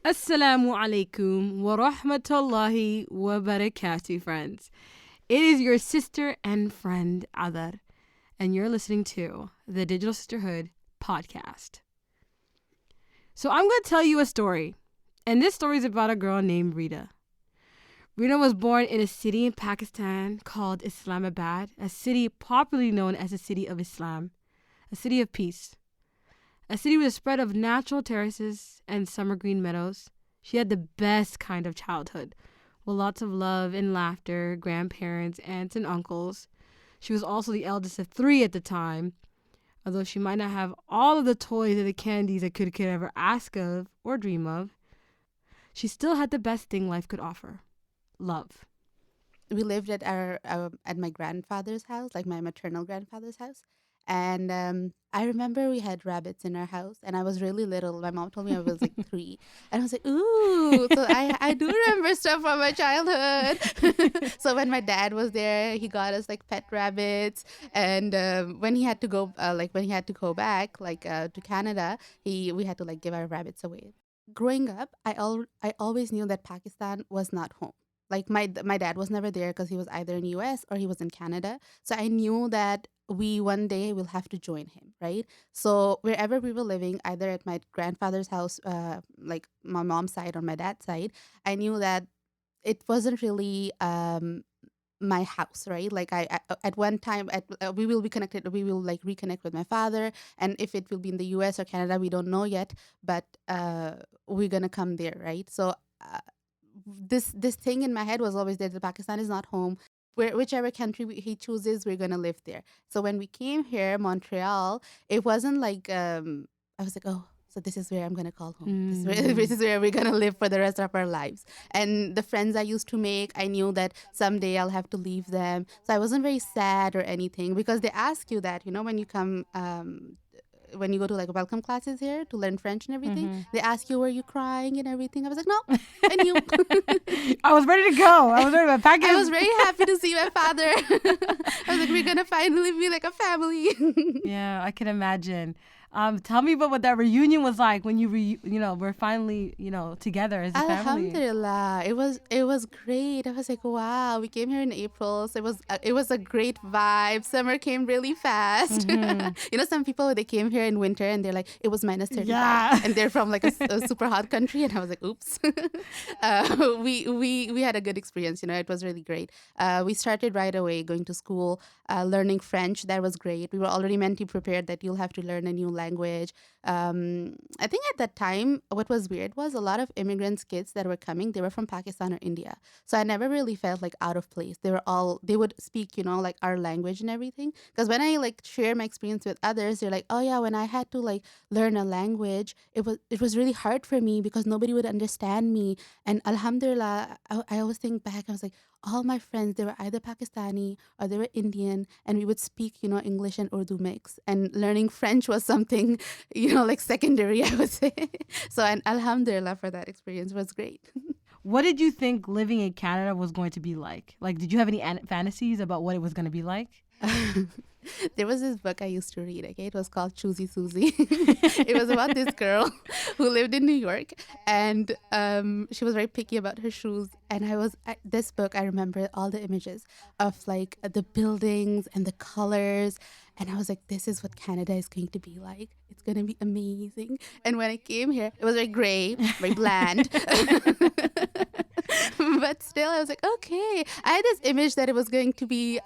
Assalamu alaikum wa rahmatullahi wa barakatuh, friends. It is your sister and friend Adar, and you're listening to the Digital Sisterhood podcast. So I'm going to tell you a story, and this story is about a girl named Reda. Reda was born in a city in Pakistan called Islamabad, a city popularly known as the City of Islam, a city of peace. A city with a spread of natural terraces and summer green meadows. She had the best kind of childhood, with lots of love and laughter, grandparents, aunts, and uncles. She was also the eldest of 3 at the time, although she might not have all of the toys or the candies a kid could ever ask of or dream of. She still had the best thing life could offer: love. We lived at our at my grandfather's house, like my maternal grandfather's house. And I remember we had rabbits in our house, and I was really little. My mom told me I was like 3, and I was like, "Ooh!" So I do remember stuff from my childhood. So when my dad was there, he got us like pet rabbits, and when he had to go, when he had to go back, to Canada, we had to like give our rabbits away. Growing up, I always knew that Pakistan was not home. Like my dad was never there because he was either in US or he was in Canada. So I knew that we one day will have to join him, right? So wherever we were living, either at my grandfather's house, like my mom's side or my dad's side, I knew that it wasn't really my house, right? Like at one time we will be connected, we will like reconnect with my father, and if it will be in the US or Canada, we don't know yet, but we're gonna come there, right? So this thing in my head was always there that Pakistan is not home. Whichever country he chooses, we're gonna live there. So when we came here, Montreal, it wasn't like I was like, oh, so this is where I'm gonna call home. This is where we're gonna live for the rest of our lives. And the friends I used to make, I knew that someday I'll have to leave them. So I wasn't very sad or anything because they ask you that, when you come when you go to like welcome classes here to learn French and everything, they ask you, were you crying and everything? I was like, no, I knew. I was ready to go. I was ready to pack I was very happy to see my father. I was like, we're gonna finally be like a family. Yeah, I can imagine. Tell me about what that reunion was like when we're finally, together as a family. Alhamdulillah, it was great. I was like, wow, we came here in April, so it was a great vibe. Summer came really fast. Some people they came here in winter and they're like, it was minus 35, Yeah. and they're from like a super hot country, and I was like, oops. We had a good experience. It was really great. We started right away going to school, learning French. That was great. We were already mentally prepared that you'll have to learn a new language. I think at that time, what was weird was a lot of immigrants' kids that were coming, they were from Pakistan or India. So I never really felt like out of place. They would speak, like our language and everything. Because when I like share my experience with others, they're like, oh yeah, when I had to like learn a language, it was really hard for me because nobody would understand me. And Alhamdulillah, I always think back, I was like, all my friends, they were either Pakistani or they were Indian, and we would speak, English and Urdu mix. And learning French was something, like secondary, I would say. So, and Alhamdulillah for that experience was great. What did you think living in Canada was going to be like? Like, did you have any fantasies about what it was going to be like? There was this book I used to read, okay? It was called Choosy Susie. It was about this girl who lived in New York, and she was very picky about her shoes. And this book, I remember all the images of like the buildings and the colors. And I was like, this is what Canada is going to be like. It's going to be amazing. And when I came here, it was very gray, very bland. But still, I was like, okay. I had this image that it was going to be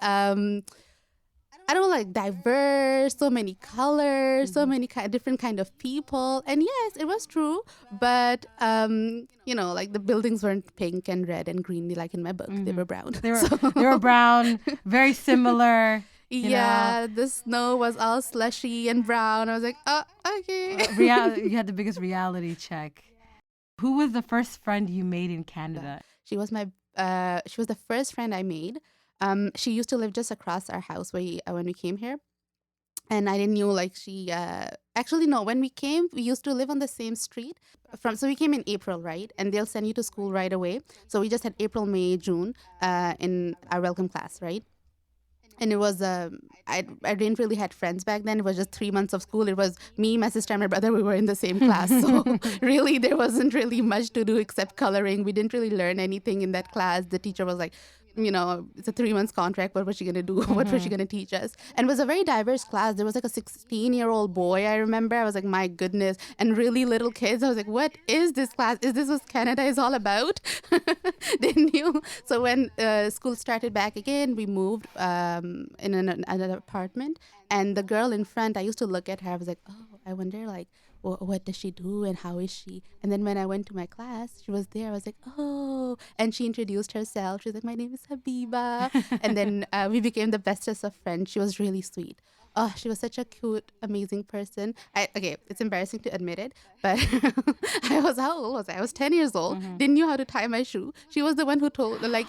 I don't know, like diverse, so many colors, so many different kind of people. And yes, it was true. But, like the buildings weren't pink and red and green like in my book. They were brown. They were brown, very similar. Yeah, the snow was all slushy and brown. I was like, oh, okay. You had the biggest reality check. Who was the first friend you made in Canada? She was the first friend I made. She used to live just across our house when we came here. And I didn't know like she actually no, when we came, we used to live on the same street. So we came in April, right? And they'll send you to school right away. So we just had April, May, June in our welcome class, right? And it was I didn't really had friends back then. It was just 3 months of school. It was me, my sister, and my brother. We were in the same class, so really there wasn't really much to do except coloring. We didn't really learn anything in that class. The teacher was like, it's a 3 months contract. What was she gonna do? What was she gonna teach us? And it was a very diverse class. There was like a 16-year-old boy. I remember. I was like, my goodness, and really little kids. I was like, what is this class? Is this what Canada is all about? Didn't you? So when school started back again, we moved in an apartment, and the girl in front, I used to look at her. I was like, oh, I wonder like what does she do and how is she? And then when I went to my class, she was there. I was like, oh, and she introduced herself. She was like, my name is Habiba. And then we became the bestest of friends. She was really sweet. Oh, she was such a cute, amazing person. Okay, it's embarrassing to admit it, but how old was I? I was 10 years old. Didn't know how to tie my shoe. She was the one who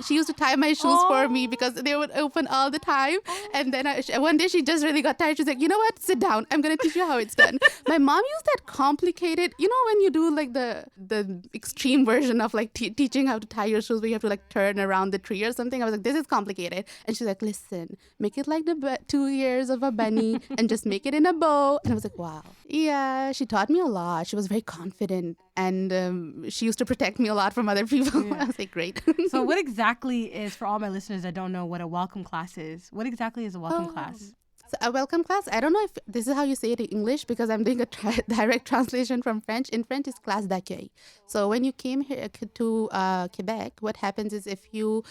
she used to tie my shoes for me because they would open all the time. And then one day she just really got tired. She's like, you know what? Sit down. I'm going to teach you how it's done. My mom used that complicated, when you do like the extreme version of like teaching how to tie your shoes where you have to like turn around the tree or something. I was like, this is complicated. And she's like, listen, make it like the 2 years of a bunny and just make it in a bow. And I was like, wow. Yeah, she taught me a lot. She was very confident, and she used to protect me a lot from other people. Yeah. I was like, great. So what exactly is, for all my listeners that don't know what a welcome class is, what exactly is a welcome class? So a welcome class, I don't know if this is how you say it in English because I'm doing a direct translation from French. In French, it's classe d'accueil. So when you came here to Quebec, what happens is if you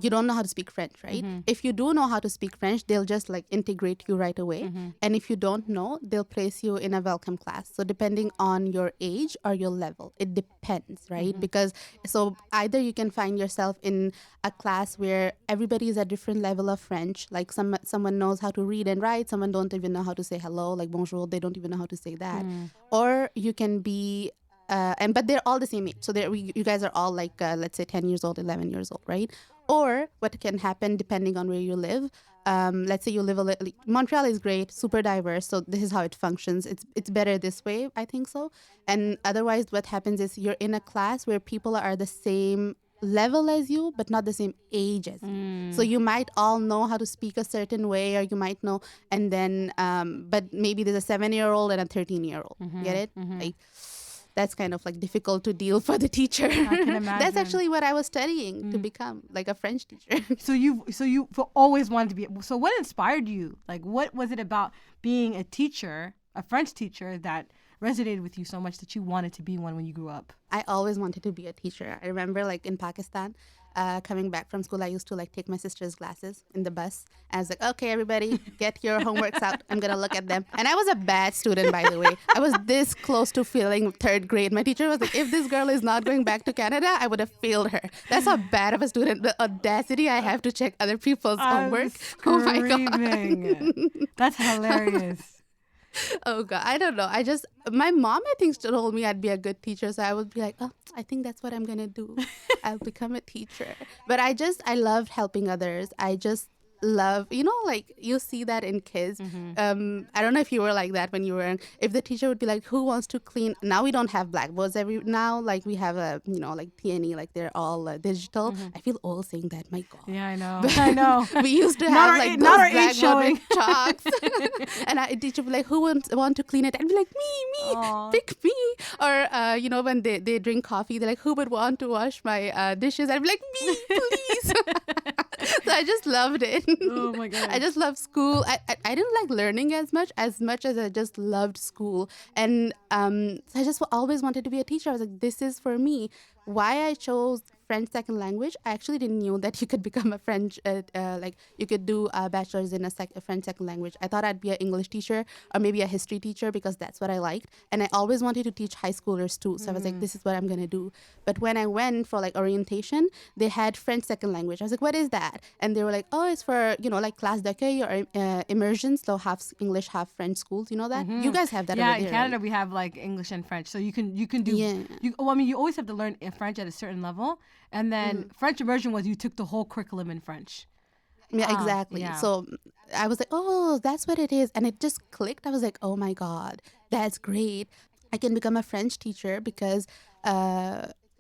don't know how to speak French, right? If you do know how to speak French, they'll just like integrate you right away. And if you don't know, they'll place you in a welcome class. So depending on your age or your level, it depends, right? Because so either you can find yourself in a class where everybody is at different level of French, like someone knows how to read and write, someone don't even know how to say hello, like bonjour, they don't even know how to say that. Or you can be but they're all the same age. So you guys are all like, let's say 10 years old, 11 years old, right? Or what can happen depending on where you live. Let's say you live Montreal is great, super diverse. So this is how it functions. It's better this way, I think so. And otherwise, what happens is you're in a class where people are the same level as you, but not the same age as you. So you might all know how to speak a certain way, or you might know, and then, but maybe there's a 7-year-old and a 13-year-old. Get it? Like, that's kind of like difficult to deal for the teacher. I can imagine. That's actually what I was studying to become, like a French teacher. So you always wanted to be. So what inspired you? Like, what was it about being a teacher, a French teacher, that resonated with you so much that you wanted to be one when you grew up? I always wanted to be a teacher. I remember like in Pakistan, coming back from school, I used to like take my sister's glasses in the bus. I was like, okay, everybody, get your homeworks out. I'm going to look at them. And I was a bad student, by the way. I was this close to failing third grade. My teacher was like, if this girl is not going back to Canada, I would have failed her. That's how bad of a student. The audacity I have to check other people's homework. Oh my God. That's hilarious. Oh God, I don't know. My mom, I think, told me I'd be a good teacher. So I would be like, oh, I think that's what I'm going to do. I'll become a teacher. But I loved helping others. I just love, like you see that in kids. I don't know if you were like that when you were, if the teacher would be like, who wants to clean? Now we don't have blackboards now, like we have a, like TNE, like they're all digital. I feel old saying that, my God. Yeah, I know. But I know. We used to have like those blackboard with chalks. And a teacher would be like, who want to clean it? I'd be like, me, Aww. Pick me. Or, when they drink coffee, they're like, who would want to wash my dishes? I'd be like, me, please. So I just loved it. Oh my God. I just loved school. I didn't like learning as much as I just loved school. And so I just always wanted to be a teacher. I was like, this is for me. Why I chose French second language, I actually didn't know that you could become a French, you could do a bachelor's in a French second language. I thought I'd be an English teacher or maybe a history teacher because that's what I liked. And I always wanted to teach high schoolers too. So I was like, this is what I'm going to do. But when I went for like orientation, they had French second language. I was like, what is that? And they were like, oh, it's for, like classe d'accueil or immersion. So half English, half French schools. You know that? You guys have that over there. Yeah, in Canada, right? we have like English and French. So you can do, you always have to learn French at a certain level. And then French immersion was you took the whole curriculum in French. Yeah, exactly. Yeah. So I was like, oh, that's what it is. And it just clicked. I was like, oh my God, that's great. I can become a French teacher because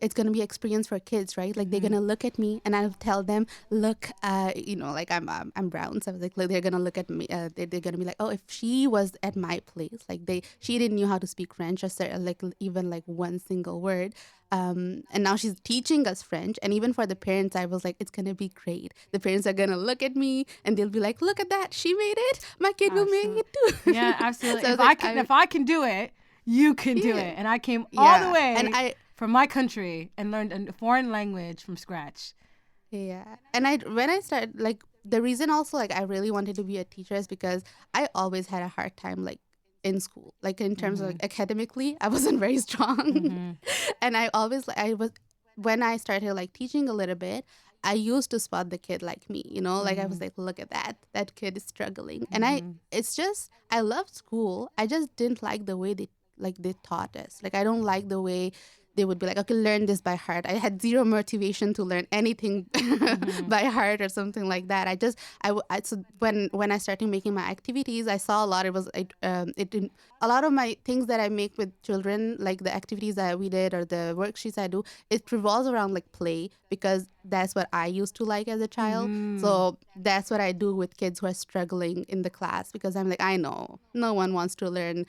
it's gonna be experience for kids, right? Like they're gonna look at me, and I'll tell them, look, like I'm brown, so I was like, look, they're gonna look at me, they're gonna be like, oh, if she was at my place, like she didn't know how to speak French or like even like one single word, and now she's teaching us French. And even for the parents, I was like, it's gonna be great. The parents are gonna look at me and they'll be like, look at that, she made it. My kid will make it too. Yeah, absolutely. So If if I can do it, you can do it. And I came all the way from my country and learned a foreign language from scratch. Yeah. And when I started, like, the reason also, like, I really wanted to be a teacher is because I always had a hard time, like, in school. Like, in terms of, like, academically, I wasn't very strong. And I always, when I started, like, teaching a little bit, I used to spot the kid like me, like I was like, look at that kid is struggling. And I loved school. I just didn't like the way they taught us. Like, I don't like the way they would be like, okay, learn this by heart. I had zero motivation to learn anything by heart or something like that. So when I started making my activities, I saw a lot. A lot of my things that I make with children, like the activities that we did or the worksheets I do, it revolves around like play, because that's what I used to like as a child. So that's what I do with kids who are struggling in the class, because I'm like, I know no one wants to learn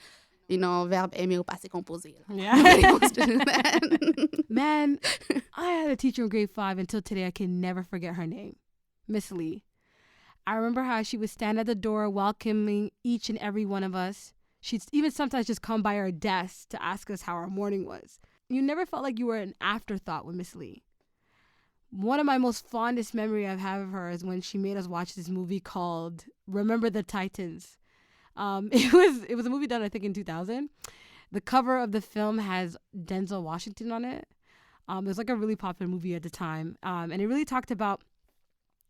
verbe aimer ou passé composé. Yeah. Nobody wants to do that. Man, I had a teacher in grade 5 until today. I can never forget her name. Miss Lee. I remember how she would stand at the door welcoming each and every one of us. She'd even sometimes just come by our desk to ask us how our morning was. You never felt like you were an afterthought with Miss Lee. One of my most fondest memory I've had of her is when she made us watch this movie called Remember the Titans. It was a movie done, I think, in 2000. The cover of the film has Denzel Washington on it. It was like a really popular movie at the time. And it really talked about,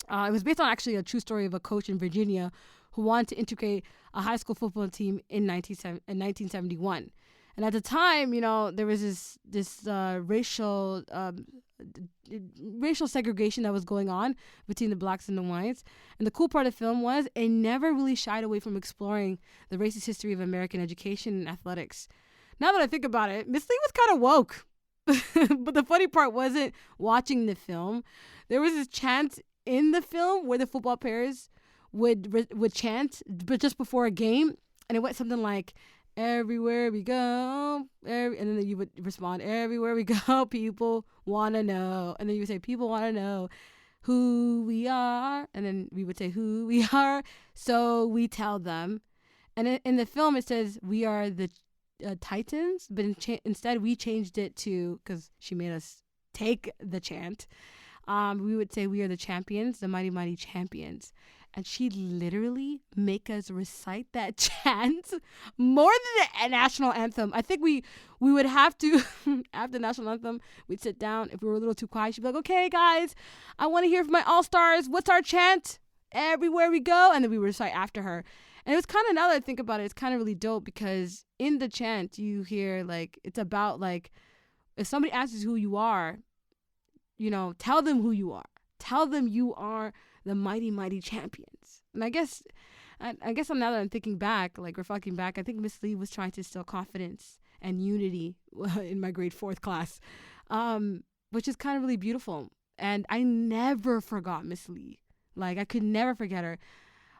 it was based on actually a true story of a coach in Virginia who wanted to integrate a high school football team in 1971. And at the time, there was this racial segregation that was going on between the blacks and the whites. And the cool part of the film was it never really shied away from exploring the racist history of American education and athletics. Now that I think about it, Miss Lee was kind of woke. But the funny part wasn't watching the film. There was this chant in the film where the football players would chant, but just before a game. And it went something like, everywhere we go, and then you would respond, everywhere we go, people want to know. And then you would say, people want to know who we are. And then we would say, who we are. So we tell them. And in the film, it says, we are the Titans. But instead, we changed it to, because she made us take the chant, we would say, we are the champions, the mighty, mighty champions. And she'd literally make us recite that chant more than the national anthem. I think we would have to, after the national anthem, we'd sit down. If we were a little too quiet, she'd be like, okay, guys, I want to hear from my all-stars. What's our chant? Everywhere we go. And then we would recite after her. And it was kind of, now that I think about it, it's kind of really dope, because in the chant, you hear, like, it's about, like, if somebody asks who you are, tell them who you are. Tell them you are the mighty, mighty champions. And I guess now that I'm thinking back, like reflecting back, I think Miss Lee was trying to instill confidence and unity in my grade 4th class, which is kind of really beautiful. And I never forgot Miss Lee. Like, I could never forget her.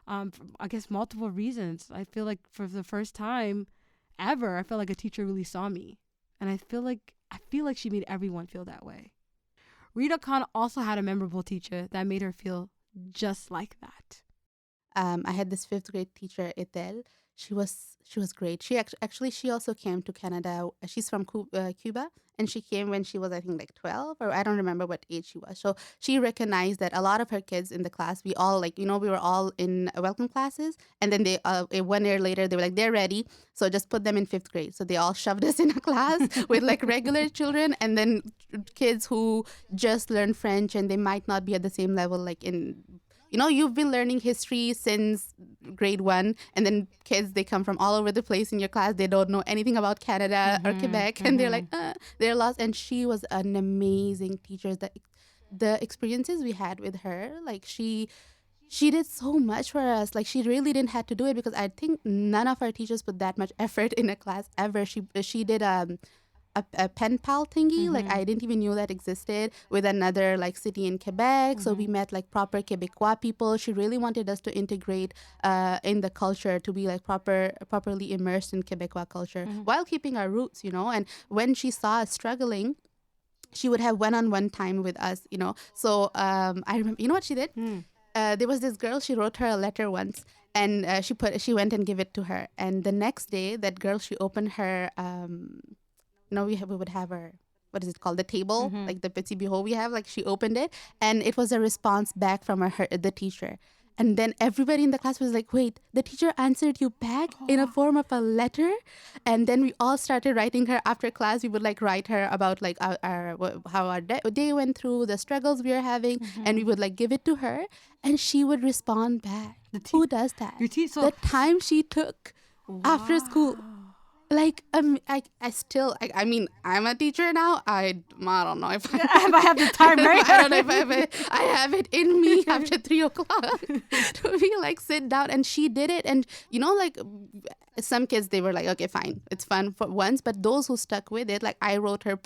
For, I guess, multiple reasons. I feel like for the first time ever, I felt like a teacher really saw me. And I feel like she made everyone feel that way. Reda Khan also had a memorable teacher that made her feel just like that. I had this 5th grade teacher, Etel. She was great. She also came to Canada. She's from Cuba, and she came when she was, I think, like 12, or I don't remember what age she was. So she recognized that a lot of her kids in the class, we all we were all in welcome classes, and then they 1 year later they were like, they're ready, so just put them in 5th grade. So they all shoved us in a class with like regular children, and then kids who just learned French and they might not be at the same level, like in. You've been learning history since grade 1, and then kids, they come from all over the place in your class. They don't know anything about Canada or Quebec, and they're like, they're lost. And she was an amazing teacher. The experiences we had with her, like she did so much for us. Like, she really didn't have to do it, because I think none of our teachers put that much effort in a class ever. She did a pen pal thingy. Like I didn't even know that existed with another like city in Quebec. So we met like proper Quebecois people. She really wanted us to integrate in the culture, to be like properly immersed in Quebecois culture while keeping our roots, And when she saw us struggling, she would have one-on-one time with us, So I remember, you know what she did? There was this girl. She wrote her a letter once, and she went and gave it to her. And the next day, that girl, she opened her. We would have our, what is it called, the table, like the petit bureau we have. Like she opened it, and it was a response back from the teacher. And then everybody in the class was like, wait, the teacher answered you back in a form of a letter? And then we all started writing her after class. We would like write her about like how our day went through, the struggles we were having, and we would like give it to her, and she would respond back. Who does that? The time she took after school. Like, I still, I mean, I'm a teacher now. I don't know if I have the time, right? I don't know if I have it in me after 3:00 to be like, sit down. And she did it. And, like some kids, they were like, okay, fine. It's fun for once. But those who stuck with it, like I wrote her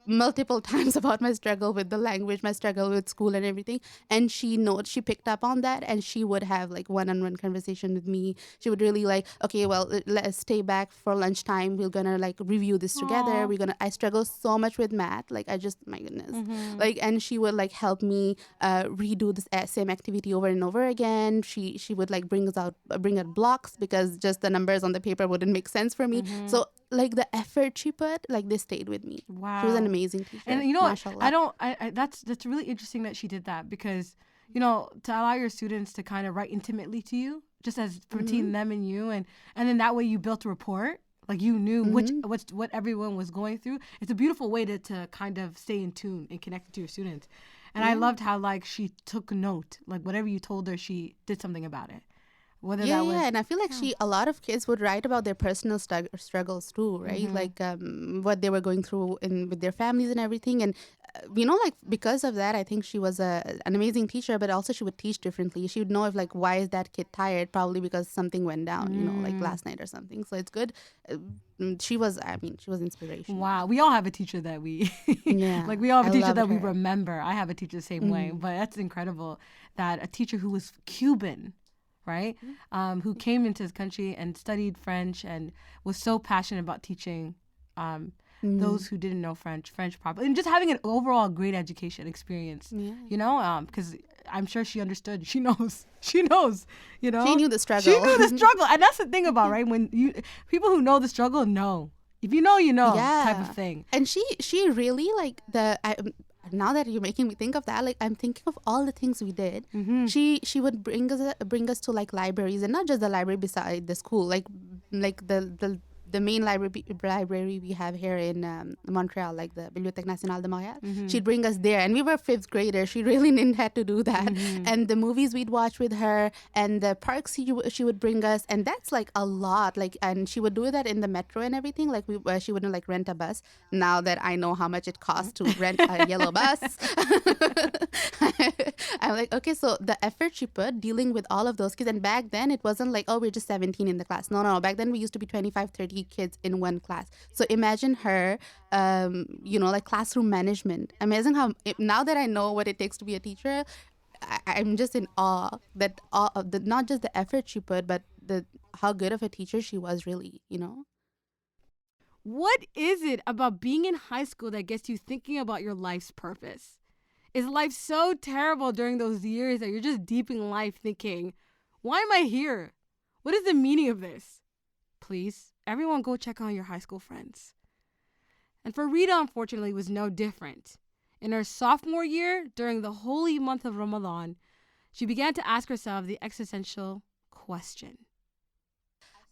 multiple times about my struggle with the language, my struggle with school and everything. And she picked up on that, and she would have like one-on-one conversation with me. She would really like, okay, well, let's stay back for lunchtime. We're gonna like review this together. I struggle so much with math. Like my goodness. Like, and she would like help me redo this same activity over and over again. She would like bring out blocks, because just the numbers on the paper wouldn't make sense for me. So like the effort she put, like they stayed with me. Wow. She was an amazing teacher. And you know what? That's really interesting that she did that, because, to allow your students to kind of write intimately to you, just as between them and you, and then that way you built a rapport. Like you knew what everyone was going through. It's a beautiful way to kind of stay in tune and connect to your students. And I loved how like she took note, like whatever you told her, she did something about it. And I feel like a lot of kids would write about their personal struggles too, right? Like what they were going through with their families and everything. And like because of that, I think she was an amazing teacher. But also she would teach differently. She would know if like, why is that kid tired? Probably because something went down, like last night or something. So it's good. She was inspirational. Wow, we all have a teacher that we like. We all have a teacher that we remember. I have a teacher the same way. But that's incredible that a teacher who was Cuban, right? Who came into this country and studied French and was so passionate about teaching those who didn't know French properly, and just having an overall great education experience, because I'm sure she understood. She knows, She knew the struggle. And that's the thing about, right? When people who know the struggle know. If you know, type of thing. And she really like now that you're making me think of that, like I'm thinking of all the things we did. She would bring us to like libraries, and not just the library beside the school, like the main library we have here in Montreal, like the Bibliothèque Nationale de Montréal. She'd bring us there, and we were fifth graders. She really didn't have to do that. And the movies we'd watch with her, and the parks she would bring us, and that's like a lot. Like, and she would do that in the metro and everything. Like she wouldn't like rent a bus. Now that I know how much it costs to rent a yellow bus, I'm like, okay, so the effort she put dealing with all of those kids, and back then it wasn't like, oh, we're just 17 in the class. No. Back then we used to be 25, 30 kids in one class. So imagine her, like classroom management. Amazing how now that I know what it takes to be a teacher, I'm just in awe that not just the effort she put, but how good of a teacher she was, really. What is it about being in high school that gets you thinking about your life's purpose? Is life so terrible during those years that you're just deep in life thinking, why am I here? What is the meaning of this? Please, everyone go check on your high school friends. And for Reda, unfortunately, it was no different. In her sophomore year, during the holy month of Ramadan, she began to ask herself the existential question.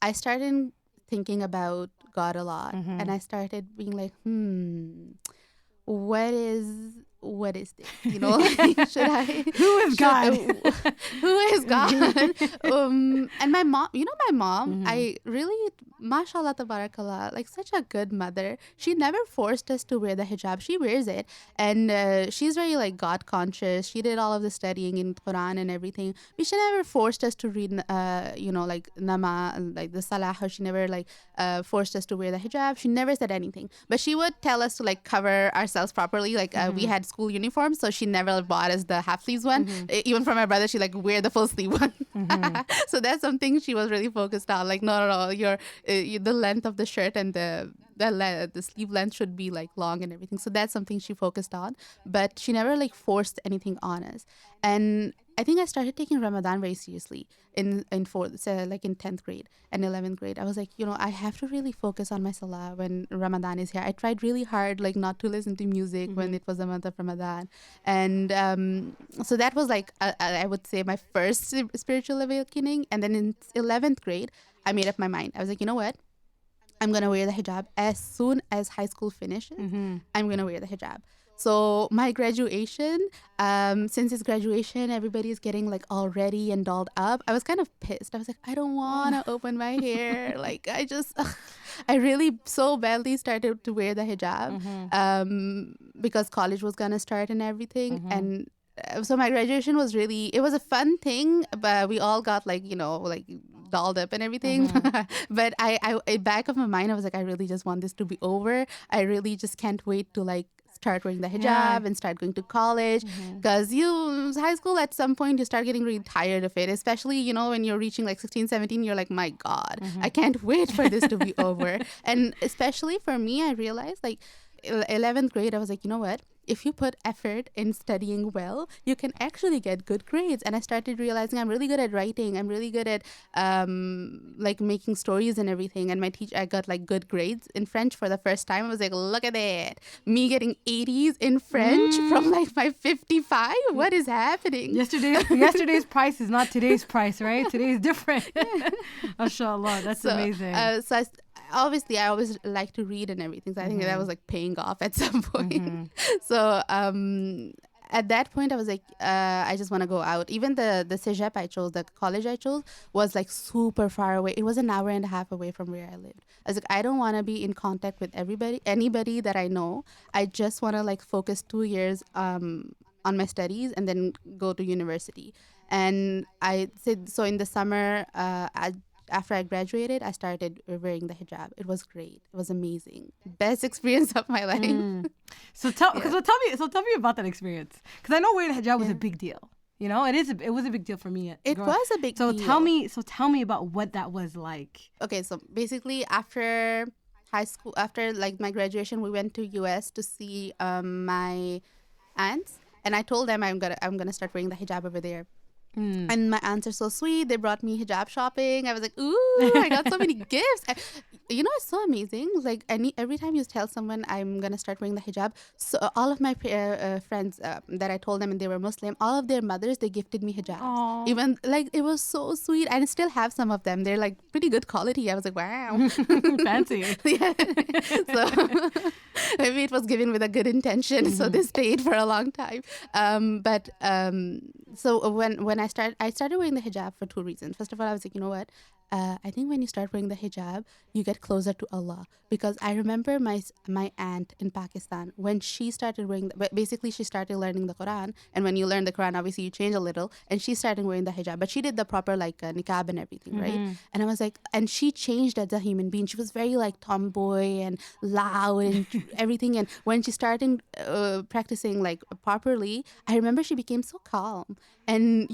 I started thinking about God a lot, and I started being like, what is this? Should I? Who is God? Who is God? And my mom, I really mashallah, tabarakallah, like such a good mother. She never forced us to wear the hijab. She wears it, and she's very like God conscious. She did all of the studying in Quran and everything. But she never forced us to read, like like the salah. Or she never like forced us to wear the hijab. She never said anything, but she would tell us to like cover ourselves properly. Like we had school uniforms, so she never bought us the half sleeves one. Even for my brother, she like wear the full sleeve one. So that's something she was really focused on. Like, no, the length of the shirt and the sleeve length should be like long and everything. So that's something she focused on, but she never like forced anything on us. And I think I started taking Ramadan very seriously in fourth, so like in 10th grade and 11th grade. I was like, I have to really focus on my salah when Ramadan is here. I tried really hard like not to listen to music when it was the month of Ramadan. And so that was like, I would say my first spiritual awakening. And then in 11th grade, I made up my mind. I was like, you know what? I'm going to wear the hijab as soon as high school finishes. I'm going to wear the hijab. So my graduation, since it's graduation, everybody's getting like all ready and dolled up. I was kind of pissed. I was like, I don't want to open my hair. Like I really so badly started to wear the hijab because college was going to start and everything. And so my graduation was it was a fun thing, but we all got like, like dolled up and everything. But I back of my mind, I was like, I really just want this to be over. I really just can't wait to like start wearing the hijab and start going to college, because high school at some point you start getting really tired of it, especially when you're reaching like 16, 17, you're like, my God, I can't wait for this to be over. And especially for me, I realized like 11th grade, I was like, you know what, if you put effort in studying well, you can actually get good grades. And I started realizing I'm really good at writing. I'm really good at like making stories and everything. And I got like good grades in French for the first time. I was like, look at that. Me getting 80s in French from like my 55. What is happening? Yesterday's price is not today's price, right? Today's different. MashaAllah, that's amazing. Obviously I always like to read and everything, so I think that was like paying off at some point. So at that point I was like, I just want to go out. Even the cégep I chose, the college I chose, was like super far away. It was an hour and a half away from where I lived. I was like, I don't want to be in contact with anybody that I know. I just want to like focus 2 years on my studies and then go to university. And I said, so in the summer, after I graduated, I started wearing the hijab. It was great. It was amazing. Best experience of my life. So tell me about that experience, because I know wearing the hijab was a big deal. It was a big deal for me. It was a big deal. So tell me about what that was like. Okay, so basically after high school, after like my graduation, we went to US to see my aunts, and I told them I'm gonna start wearing the hijab over there. And my aunts are so sweet. They brought me hijab shopping. I was like, ooh, I got so many gifts. It's so amazing. Like every time you tell someone I'm going to start wearing the hijab, so all of my friends that I told them and they were Muslim, all of their mothers, they gifted me hijabs. Aww. Even like, it was so sweet. And I still have some of them. They're like pretty good quality. I was like, wow. Fancy. Yeah. So maybe it was given with a good intention. So they stayed for a long time. So when I started wearing the hijab for 2 reasons. First of all, I was like, you know what? I think when you start wearing the hijab, you get closer to Allah. Because I remember my aunt in Pakistan, when she started wearing, basically she started learning the Quran. And when you learn the Quran, obviously you change a little. And she started wearing the hijab. But she did the proper like niqab and everything, right? And I was like, and she changed as a human being. She was very like tomboy and loud and everything. And when she started practicing like properly, I remember she became so calm. And,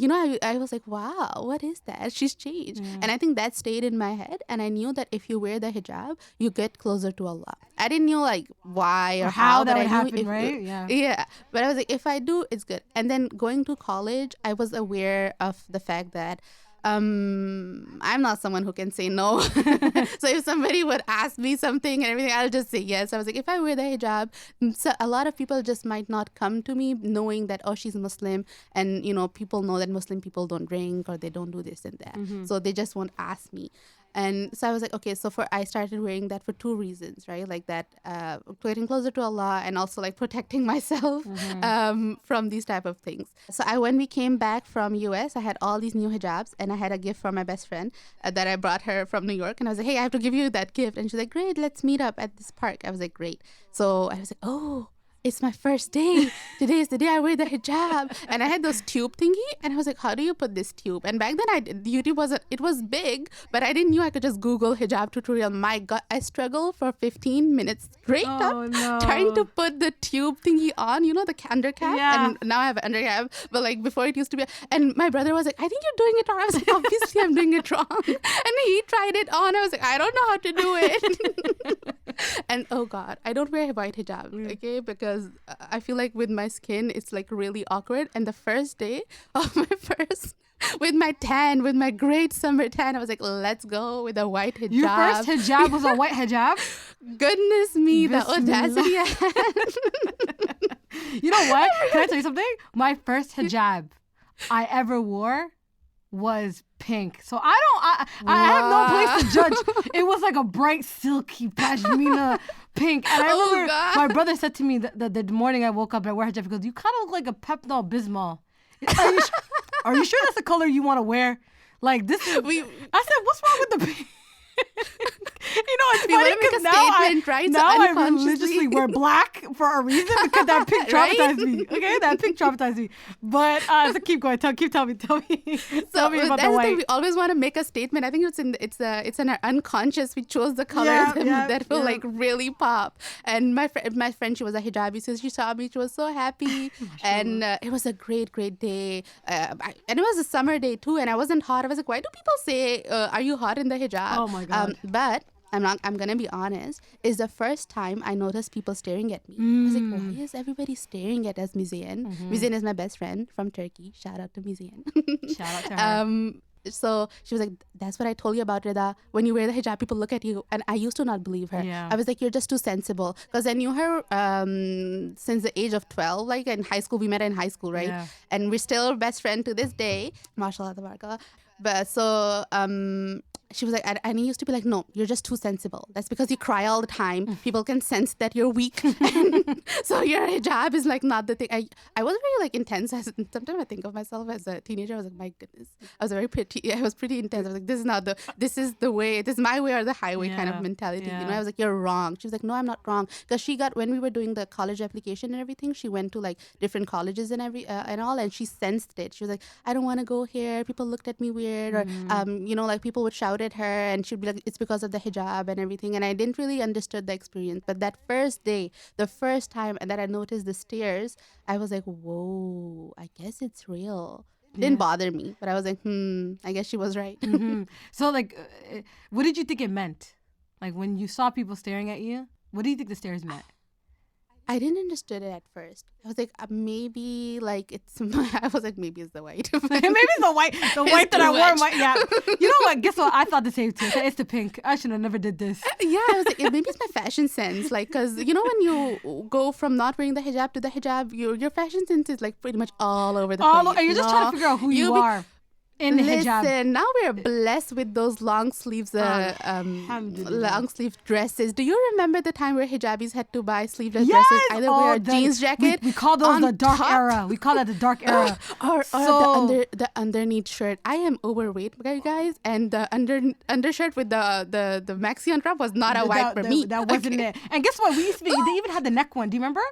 I was like, wow, what is that? She's changed. And I think that stayed in my head. And I knew that if you wear the hijab, you get closer to Allah. I didn't know like why or how that would happen, right? Yeah. But I was like, if I do, it's good. And then going to college, I was aware of the fact that I'm not someone who can say no. So if somebody would ask me something and everything, I'll just say yes. I was like, if I wear the hijab, so a lot of people just might not come to me knowing that, oh, she's Muslim. And, people know that Muslim people don't drink or they don't do this and that. So they just won't ask me. And so I was like, okay, so I started wearing that for two reasons, right? Like that, getting closer to Allah, and also like protecting myself from these type of things. So when we came back from US, I had all these new hijabs, and I had a gift from my best friend that I brought her from New York. And I was like, hey, I have to give you that gift. And she's like, great, let's meet up at this park. I was like, great. So I was like, oh, it's my first day. Today is the day I wear the hijab. And I had those tube thingy, and I was like, how do you put this tube? And back then YouTube it was big, but I didn't know I could just Google hijab tutorial. My God, I struggled for 15 minutes straight up trying to put the tube thingy on, the undercap. Yeah. And now I have an undercap, but like before it used to be. And my brother was like, I think you're doing it wrong. I was like, obviously I'm doing it wrong. And he tried it on. I was like, I don't know how to do it. And oh God, I don't wear white hijab, okay? Because I feel like with my skin, it's like really awkward. And the first day of with my great summer tan, I was like, let's go with a white hijab. Your first hijab was a white hijab? Goodness me, the audacity I had. You know what? Can I tell you something? My first hijab I ever wore was pink. So I have no place to judge. It was like a bright silky pashmina pink. And I remember my brother said to me the morning I woke up and I wore hijab, he goes, you kind of look like a Pepto-Bismol. Are you sure that's the color you want to wear? Like this is, I said, what's wrong with the pink? It's funny because now I religiously wear black for a reason because that pink traumatized me. Okay, that pink traumatized me. But so keep going. Tell me about the white. Thing, we always want to make a statement. I think it's in our unconscious. We chose the colors that will like really pop. And my friend, she was a hijabi, so she saw me. She was so happy, and it was a great day. And it was a summer day too, and I wasn't hot. I was like, why do people say, "Are you hot in the hijab?" Oh my God. But I'm gonna be honest, is the first time I noticed people staring at me. I was like, why is everybody staring at us, Mizayan? Mizayan is my best friend from Turkey. Shout out to Mizayan. Shout out to her. So she was like, that's what I told you about, Reda. When you wear the hijab, people look at you. And I used to not believe her. Yeah. I was like, you're just too sensible. Because I knew her since the age of 12. Like in high school, we met in high school, right? Yeah. And we're still best friend to this day. MashaAllah, tabarakallah. But so she was like, I used to be like, no, you're just too sensible. That's because you cry all the time. People can sense that you're weak. So your hijab is like not the thing. I was very like intense. Sometimes I think of myself as a teenager. I was like, my goodness. I was pretty intense. I was like, this is the way. This is my way or the highway kind of mentality. Yeah. I was like, you're wrong. She was like, no, I'm not wrong. Because when we were doing the college application and everything, she went to like different colleges and all, and she sensed it. She was like, I don't want to go here. People looked at me weird, or like people would shout at her, and she'd be like, it's because of the hijab and everything. And I didn't really understood the experience. But that first day, the first time that I noticed the stares, I was like, whoa, I guess it's real. Didn't bother me, but I was like, I guess she was right. So like, what did you think it meant? Like when you saw people staring at you, what do you think the stares meant? I didn't understand it at first. I was like, maybe like I was like, maybe it's the white. Maybe it's the white that I wore. Yeah. You know what? Guess what? I thought the same too. It's the pink. I should have never did this. Yeah, I was like, maybe it's my fashion sense. Like, because when you go from not wearing the hijab to the hijab, your fashion sense is like pretty much all over the place. And you're just trying to figure out who you are. In the hijab. Listen, now we're blessed with those long sleeves, long sleeve dresses. Do you remember the time where hijabis had to buy sleeveless dresses? Either wear a jeans jacket. We call those the dark era. We call that the dark era. or the underneath shirt. I am overweight, guys, and the undershirt with the maxi on top was not a wipe for me. That wasn't it. And guess what? They even had the neck one. Do you remember?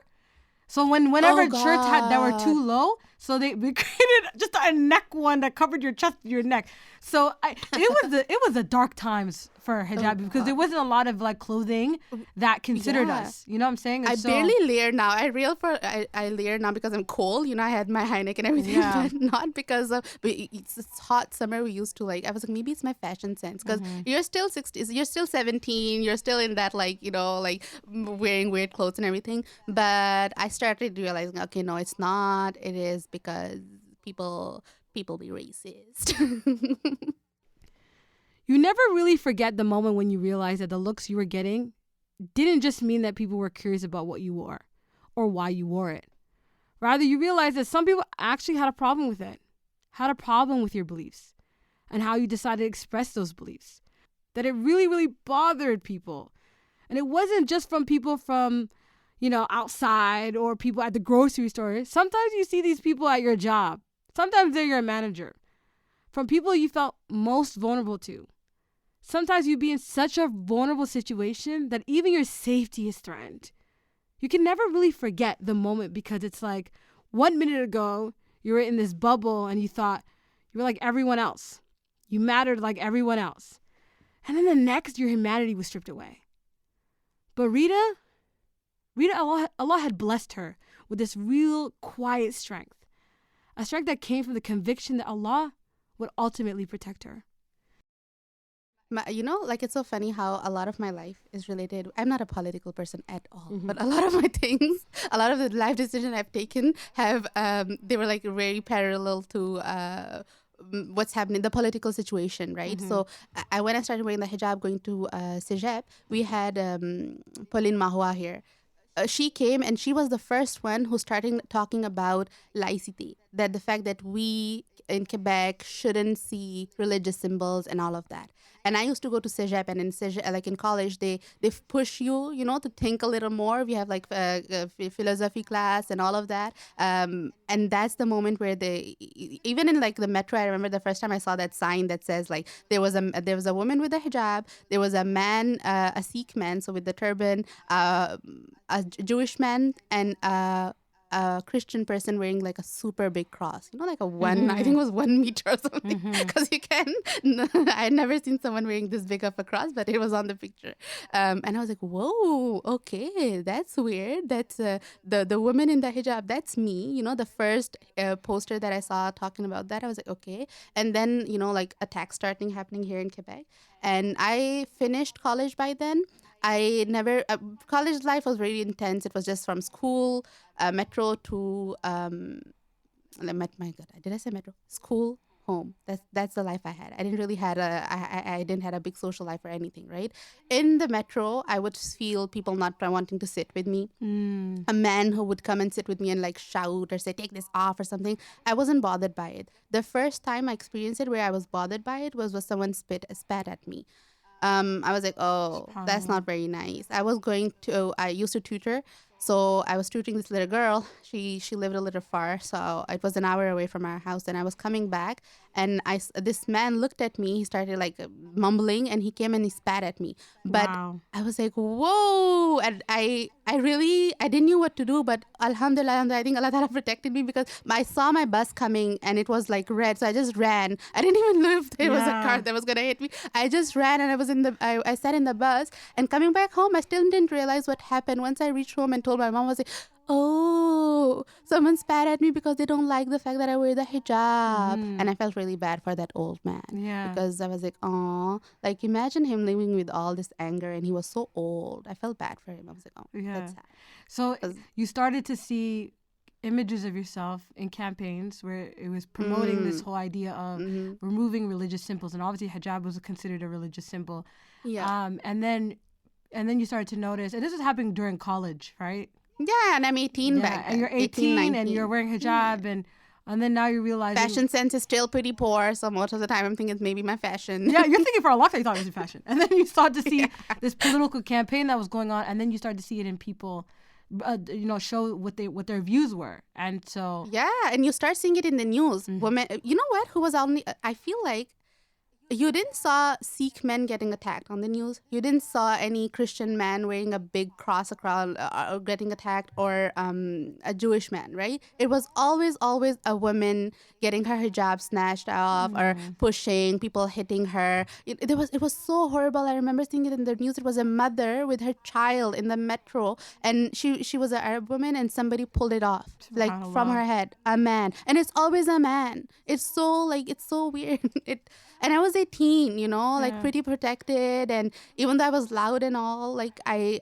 So whenever shirts that were too low, so we created just a neck one that covered your chest, your neck. So it was a dark times for hijab because there wasn't a lot of like clothing that considered us. You know what I'm saying? I barely layer now. I layer now because I'm cold. I had my high neck and everything, but not because of. But it's hot summer. We used to like. I was like, maybe it's my fashion sense because you're still 16. You're still 17. You're still in that like like wearing weird clothes and everything. But I started realizing, okay, no, it's not. It is because people be racist. You never really forget the moment when you realized that the looks you were getting didn't just mean that people were curious about what you wore or why you wore it. Rather, you realized that some people actually had a problem with it, had a problem with your beliefs and how you decided to express those beliefs. that it really, really bothered people. And it wasn't just from people from, outside or people at the grocery store. Sometimes you see these people at your job. Sometimes they're your manager. From people you felt most vulnerable to. Sometimes you be in such a vulnerable situation that even your safety is threatened. You can never really forget the moment because it's like 1 minute ago, you were in this bubble and you thought you were like everyone else. You mattered like everyone else. And then the next, your humanity was stripped away. But Reda, Allah had blessed her with this real quiet strength. A strength that came from the conviction that Allah would ultimately protect her. It's so funny how a lot of my life is related. I'm not a political person at all, but a lot of my things, a lot of the life decisions I've taken have, they were like very parallel to what's happening, the political situation, right? So when I started wearing the hijab, going to Sejab, we had Pauline Mahua here. She came and she was the first one who started talking about laicity, that the fact that we in Quebec shouldn't see religious symbols and all of that. And I used to go to Cégep, and in Cégep, like in college, they push you, to think a little more. We have like philosophy class and all of that. And that's the moment where even in like the metro, I remember the first time I saw that sign that says like there was a woman with a hijab, there was a man, a Sikh man, so with the turban, a Jewish man, and a Christian person wearing like a super big cross, like a one, I think it was 1 meter or something, because I had never seen someone wearing this big of a cross, but it was on the picture. And I was like, whoa, okay, that's weird. That's the woman in the hijab, that's me, the first poster that I saw talking about that, I was like, okay. And then, like attacks starting happening here in Quebec. And I finished college by then. I never, college life was really intense. It was just from school, metro to, my God, did I say metro? School, home. That's the life I had. I didn't really I didn't have a big social life or anything, right? In the metro, I would feel people not wanting to sit with me. A man who would come and sit with me and like shout or say, take this off or something. I wasn't bothered by it. The first time I experienced it where I was bothered by it was someone spat at me. I was like, oh, that's not very nice. I used to tutor. So I was tutoring this little girl. She lived a little far. So it was an hour away from our house. And I was coming back. And this man looked at me. He started like mumbling. And he came and he spat at me. But I was like, whoa. And I didn't know what to do. But alhamdulillah, I think Allah Ta'ala protected me because I saw my bus coming. And it was like red. So I just ran. I didn't even know if there was a car that was going to hit me. I just ran and I sat in the bus. And coming back home, I still didn't realize what happened. Once I reached home and told my mom, I was like, oh, someone spat at me because they don't like the fact that I wear the hijab. And I felt really bad for that old man. Yeah. Because I was like, oh, like imagine him living with all this anger and he was so old. I felt bad for him. I was like, oh, that's sad. So you started to see images of yourself in campaigns where it was promoting this whole idea of removing religious symbols. And obviously hijab was considered a religious symbol. Yeah. And then you started to notice, and this was happening during college, right? Yeah, and I'm 18 back then. And you're 18 and you're wearing hijab and then now you realize fashion sense is still pretty poor, so most of the time I'm thinking it's maybe my fashion. Yeah, you're thinking for a long time you thought it was your fashion. And then you start to see this political campaign that was going on, and then you start to see it in people show what their views were. And so and you start seeing it in the news. Women, you know what? Who was only? I feel like you didn't saw Sikh men getting attacked on the news. You didn't saw any Christian man wearing a big cross across or getting attacked, or a Jewish man, right? It was always a woman getting her hijab snatched off or pushing, people hitting her. It was so horrible. I remember seeing it in the news. It was a mother with her child in the metro, and she was an Arab woman, and somebody pulled it off like from her head. A man, and it's always a man. It's so weird. And I was 18, like pretty protected. And even though I was loud and all, like I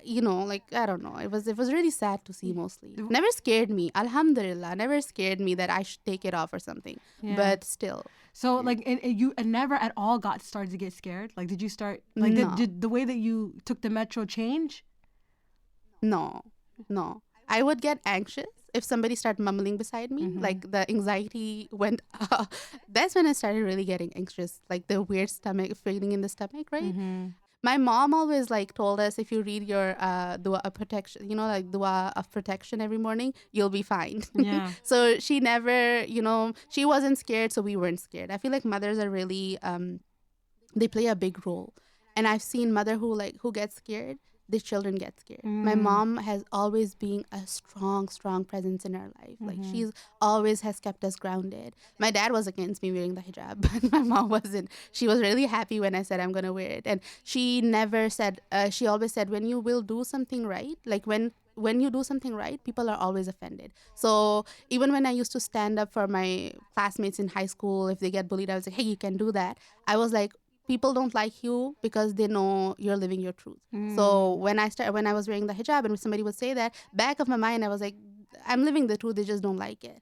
don't know. It was really sad to see mostly. Never scared me. Alhamdulillah. Never scared me that I should take it off or something. Yeah. But still. So you never at all started to get scared? Like did you start, like no. did the way that you took the metro change? No. I would get anxious. if somebody started mumbling beside me, like the anxiety went up. That's when I started really getting anxious, like the weird stomach feeling in the stomach, right? My mom always like told us, if you read your dua of protection, like dua of protection every morning, you'll be fine. Yeah. So she never, she wasn't scared, so we weren't scared. I feel like mothers are really, they play a big role. And I've seen mother who gets scared, the children get scared. My mom has always been a strong presence in our life. Like she's always has kept us grounded. My dad was against me wearing the hijab, but my mom wasn't. She was really happy when I said I'm gonna wear it, and she never said. She always said, when you will do something right, like when you do something right, people are always offended. So even when I used to stand up for my classmates in high school, if they get bullied, I was like, hey, you can do that. I was like, people don't like you because they know you're living your truth. So when I was wearing the hijab and somebody would say that, back of my mind, I was like, I'm living the truth. They just don't like it,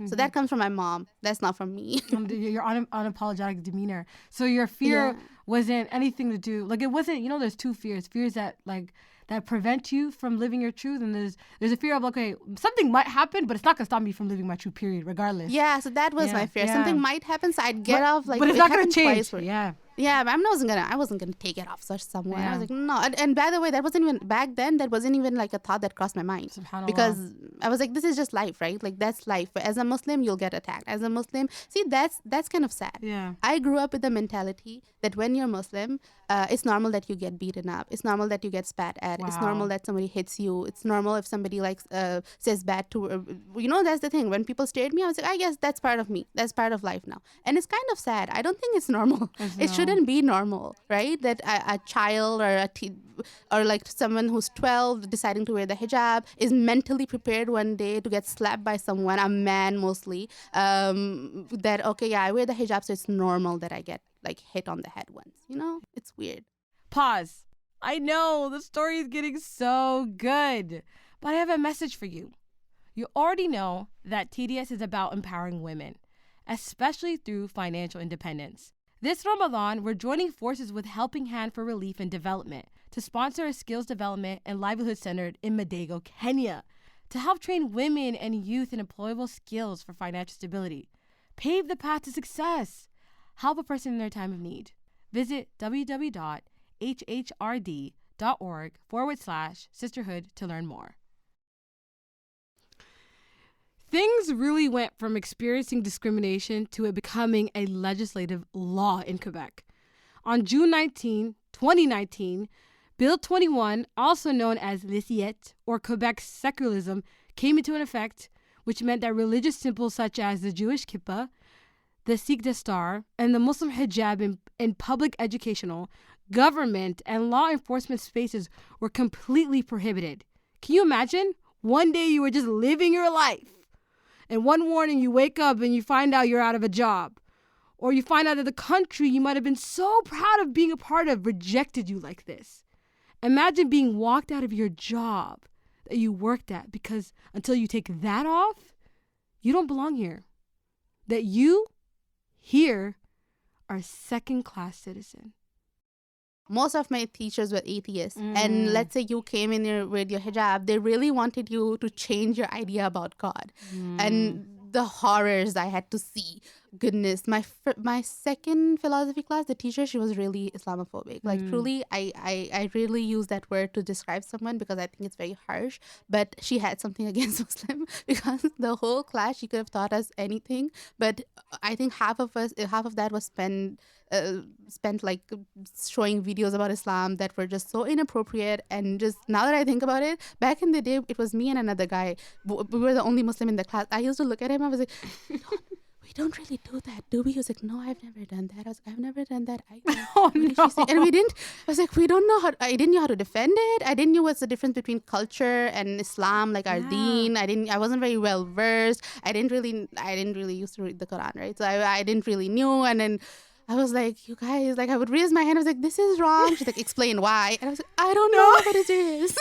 So that comes from my mom. That's not from me. Your unapologetic demeanor. So your fear wasn't anything to do, like it wasn't. There's two fears. Fears that prevent you from living your truth, and there's a fear of, okay, something might happen, but it's not gonna stop me from living my truth, period, regardless. Yeah, so that was my fear. Something might happen, so I'd get off. Like, but it's not gonna change. Yeah, but I wasn't gonna take it off such someone. I was like, no. And by the way, that wasn't even back then. That wasn't even like a thought that crossed my mind, because I was like, this is just life, right? Like that's life. But as a Muslim, you'll get attacked. As a Muslim, see, that's kind of sad. Yeah. I grew up with the mentality that when you're Muslim, it's normal that you get beaten up. It's normal that you get spat at. It's normal that somebody hits you. It's normal if somebody says bad to. That's the thing. When people stare at me, I was like, I guess that's part of me. That's part of life now. And it's kind of sad. I don't think it's normal. It shouldn't be normal, right? That a child or or like someone who's 12 deciding to wear the hijab is mentally prepared one day to get slapped by someone, a man mostly, that, okay, yeah, I wear the hijab, so it's normal that I get like hit on the head once. It's weird. Pause. I know the story is getting so good, but I have a message for you. You already know that TDS is about empowering women, especially through financial independence. This Ramadan, we're joining forces with Helping Hand for Relief and Development to sponsor a skills development and livelihood center in Madego, Kenya, to help train women and youth in employable skills for financial stability. Pave the path to success. Help a person in their time of need. Visit www.hhrd.org/sisterhood to learn more. Things really went from experiencing discrimination to it becoming a legislative law in Quebec. On June 19, 2019, Bill 21, also known as l'Assiette, or Quebec secularism, came into effect, which meant that religious symbols such as the Jewish kippah, the Sikh dastar, and the Muslim hijab in public educational, government, and law enforcement spaces were completely prohibited. Can you imagine? One day you were just living your life, and one morning you wake up and you find out you're out of a job. Or you find out that the country you might have been so proud of being a part of rejected you like this. Imagine being walked out of your job that you worked at because until you take that off, you don't belong here. That you, here, are a second-class citizen. Most of my teachers were atheists. And let's say you came in with your hijab, they really wanted you to change your idea about God. And the horrors I had to see. Goodness, my second philosophy class, the teacher, she was really Islamophobic. Like truly, I really use that word to describe someone because I think it's very harsh. But she had something against Muslim because the whole class, she could have taught us anything. But I think half of that was spent like showing videos about Islam that were just so inappropriate. And just now that I think about it, back in the day, it was me and another guy. We were the only Muslim in the class. I used to look at him. I was like, we don't really do that, do we? He was like, no, I've never done that. I was like, I've never done that either. Oh, no. And we didn't. I was like, we don't know how. I didn't know how to defend it. I didn't know what's the difference between culture and Islam, like our deen. I wasn't very well versed. I didn't really used to read the Quran, right? So I didn't really knew. And then I was like, you guys, like I would raise my hand. I was like, this is wrong. She's like, explain why. And I was like, I don't know what it is.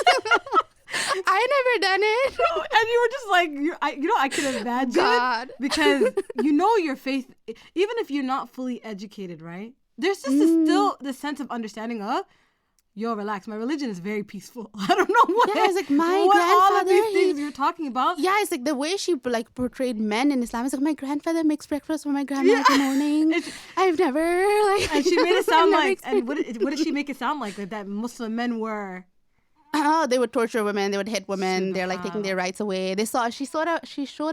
I never done it. No, and you were just like, I can imagine. God. Because your faith, even if you're not fully educated, right? There's just still the sense of understanding of, yo, relax. My religion is very peaceful. I don't know what. Yeah, it's like my what all of grandfather. these things you're talking about. Yeah, it's like the way she like portrayed men in Islam. It's like my grandfather makes breakfast for my grandma in the morning. I've never like. And she made it sound like. And what did she make it sound like? Like that Muslim men were. Oh, they would torture women. They would hit women. They're like taking their rights away. She showed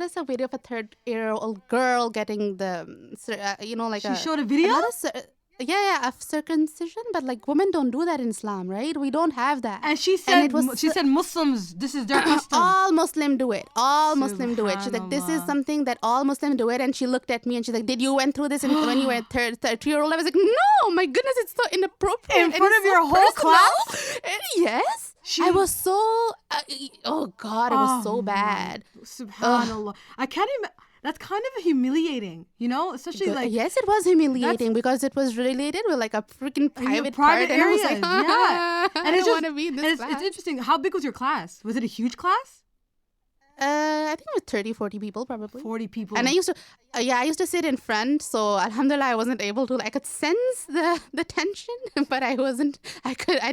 us a video of a 3-year-old girl getting She showed a video. Of circumcision, but like women don't do that in Islam, right? We don't have that. And she said, Muslims, this is their custom. All Muslim do it. All Muslim do it. She's like, this is something that all Muslim do it. And she looked at me and she's like, did you went through this when you were 3-year-old? I was like, no, my goodness, it's so inappropriate. In front of your whole class? Yes. I was so, oh God, it was so bad. Subhanallah. I can't even. That's kind of humiliating, you know? Especially like... Yes, it was humiliating because it was related with like a freaking private area. And I was like, yeah. And I don't want to be in this class. It's interesting. How big was your class? Was it a huge class? I think it was 30, 40 people probably. 40 people. And I used to sit in front. So alhamdulillah, I wasn't able to, I could sense the tension, but I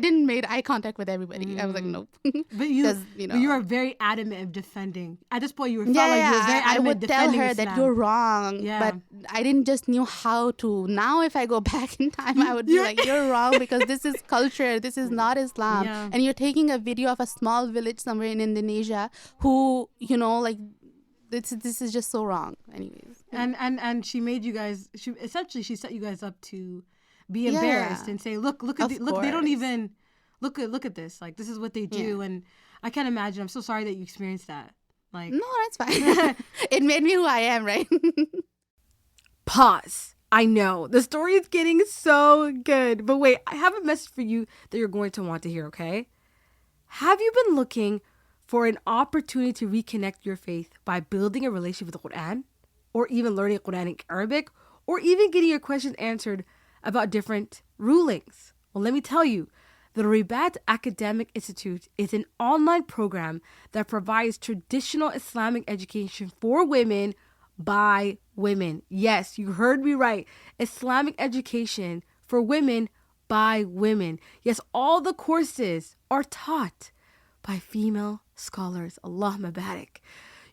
didn't make eye contact with everybody. I was like, nope. But you are very adamant of defending. At this point, you were very adamant I would tell her Islam. that you're wrong, but I didn't just knew how to. Now, if I go back in time, I would be like, you're wrong because this is culture. This is not Islam. Yeah. And you're taking a video of a small village somewhere in Indonesia who, like, this is just so wrong. Anyways. And she made you guys, she set you guys up to be embarrassed and say, look, they don't even, look at this. Like, this is what they do. Yeah. And I can't imagine. I'm so sorry that you experienced that. Like, no, that's fine. It made me who I am, right? Pause. I know. The story is getting so good. But wait, I have a message for you that you're going to want to hear, okay? Have you been looking for an opportunity to reconnect your faith by building a relationship with the Quran, or even learning Quranic Arabic, or even getting your questions answered about different rulings? Well, let me tell you, the Ribat Academic Institute is an online program that provides traditional Islamic education for women by women. Yes, you heard me right. Islamic education for women by women. Yes, all the courses are taught by female scholars. Allah Mubarak.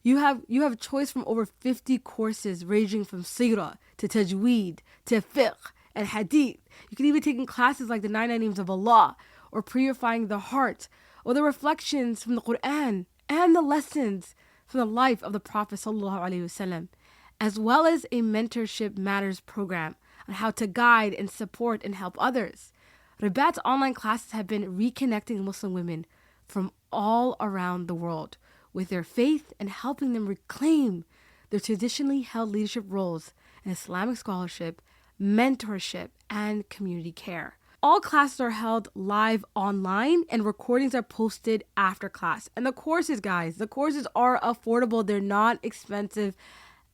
You have a choice from over 50 courses ranging from Sirah to Tajweed to Fiqh and Hadith. You can even take in classes like the 99 Names of Allah, or Purifying the Heart, or the reflections from the Quran and the lessons from the life of the Prophet ﷺ, as well as a Mentorship Matters program on how to guide and support and help others. Ribat's online classes have been reconnecting Muslim women from all around the world with their faith and helping them reclaim their traditionally held leadership roles in Islamic scholarship, mentorship, and community care. All classes are held live online and recordings are posted after class. And the courses, guys, are affordable. They're not expensive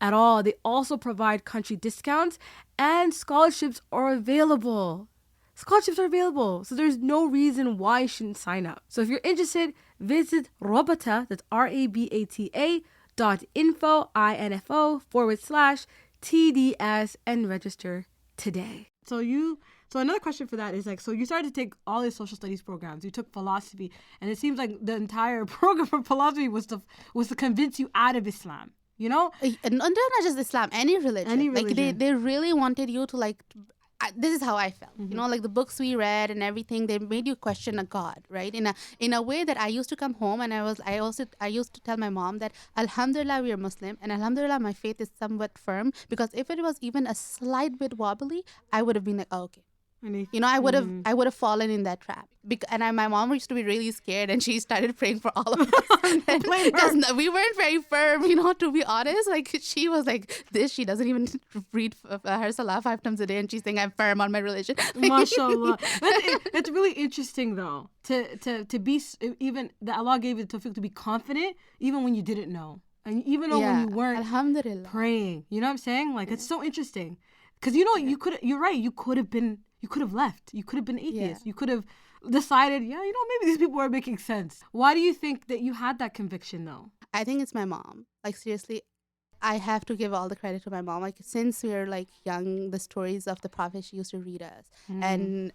at all. They also provide country discounts and scholarships are available. So there's no reason why you shouldn't sign up. So if you're interested, visit Rabata, that's RABATA.info/TDS and register today. So another question for that is like, so you started to take all these social studies programs. You took philosophy, and it seems like the entire program for philosophy was to convince you out of Islam. You know, and not just Islam, any religion. Like they really wanted you to like. This is how I felt, like the books we read and everything, they made you question a God, right? In a way that I used to come home and I used to tell my mom that alhamdulillah we are Muslim and alhamdulillah my faith is somewhat firm, because if it was even a slight bit wobbly, I would have been like, oh, okay. I would have fallen in that trap. My mom used to be really scared, and she started praying for all of us because we weren't very firm. To be honest, like she was like this. She doesn't even read her salah 5 times a day, and she's saying I'm firm on my religion. MashaAllah. That's really interesting, though. To be even that Allah gave you the tawfiq to be confident, even when you didn't know, and even though when you weren't alhamdulillah praying. You know what I'm saying? Like it's so interesting, because you're right. You could have left. You could have been atheist. You could have decided, maybe these people are making sense. Why do you think that you had that conviction, though? I think it's my mom. Like, seriously, I have to give all the credit to my mom. Like, since we were, like, young, the stories of the Prophet she used to read us. And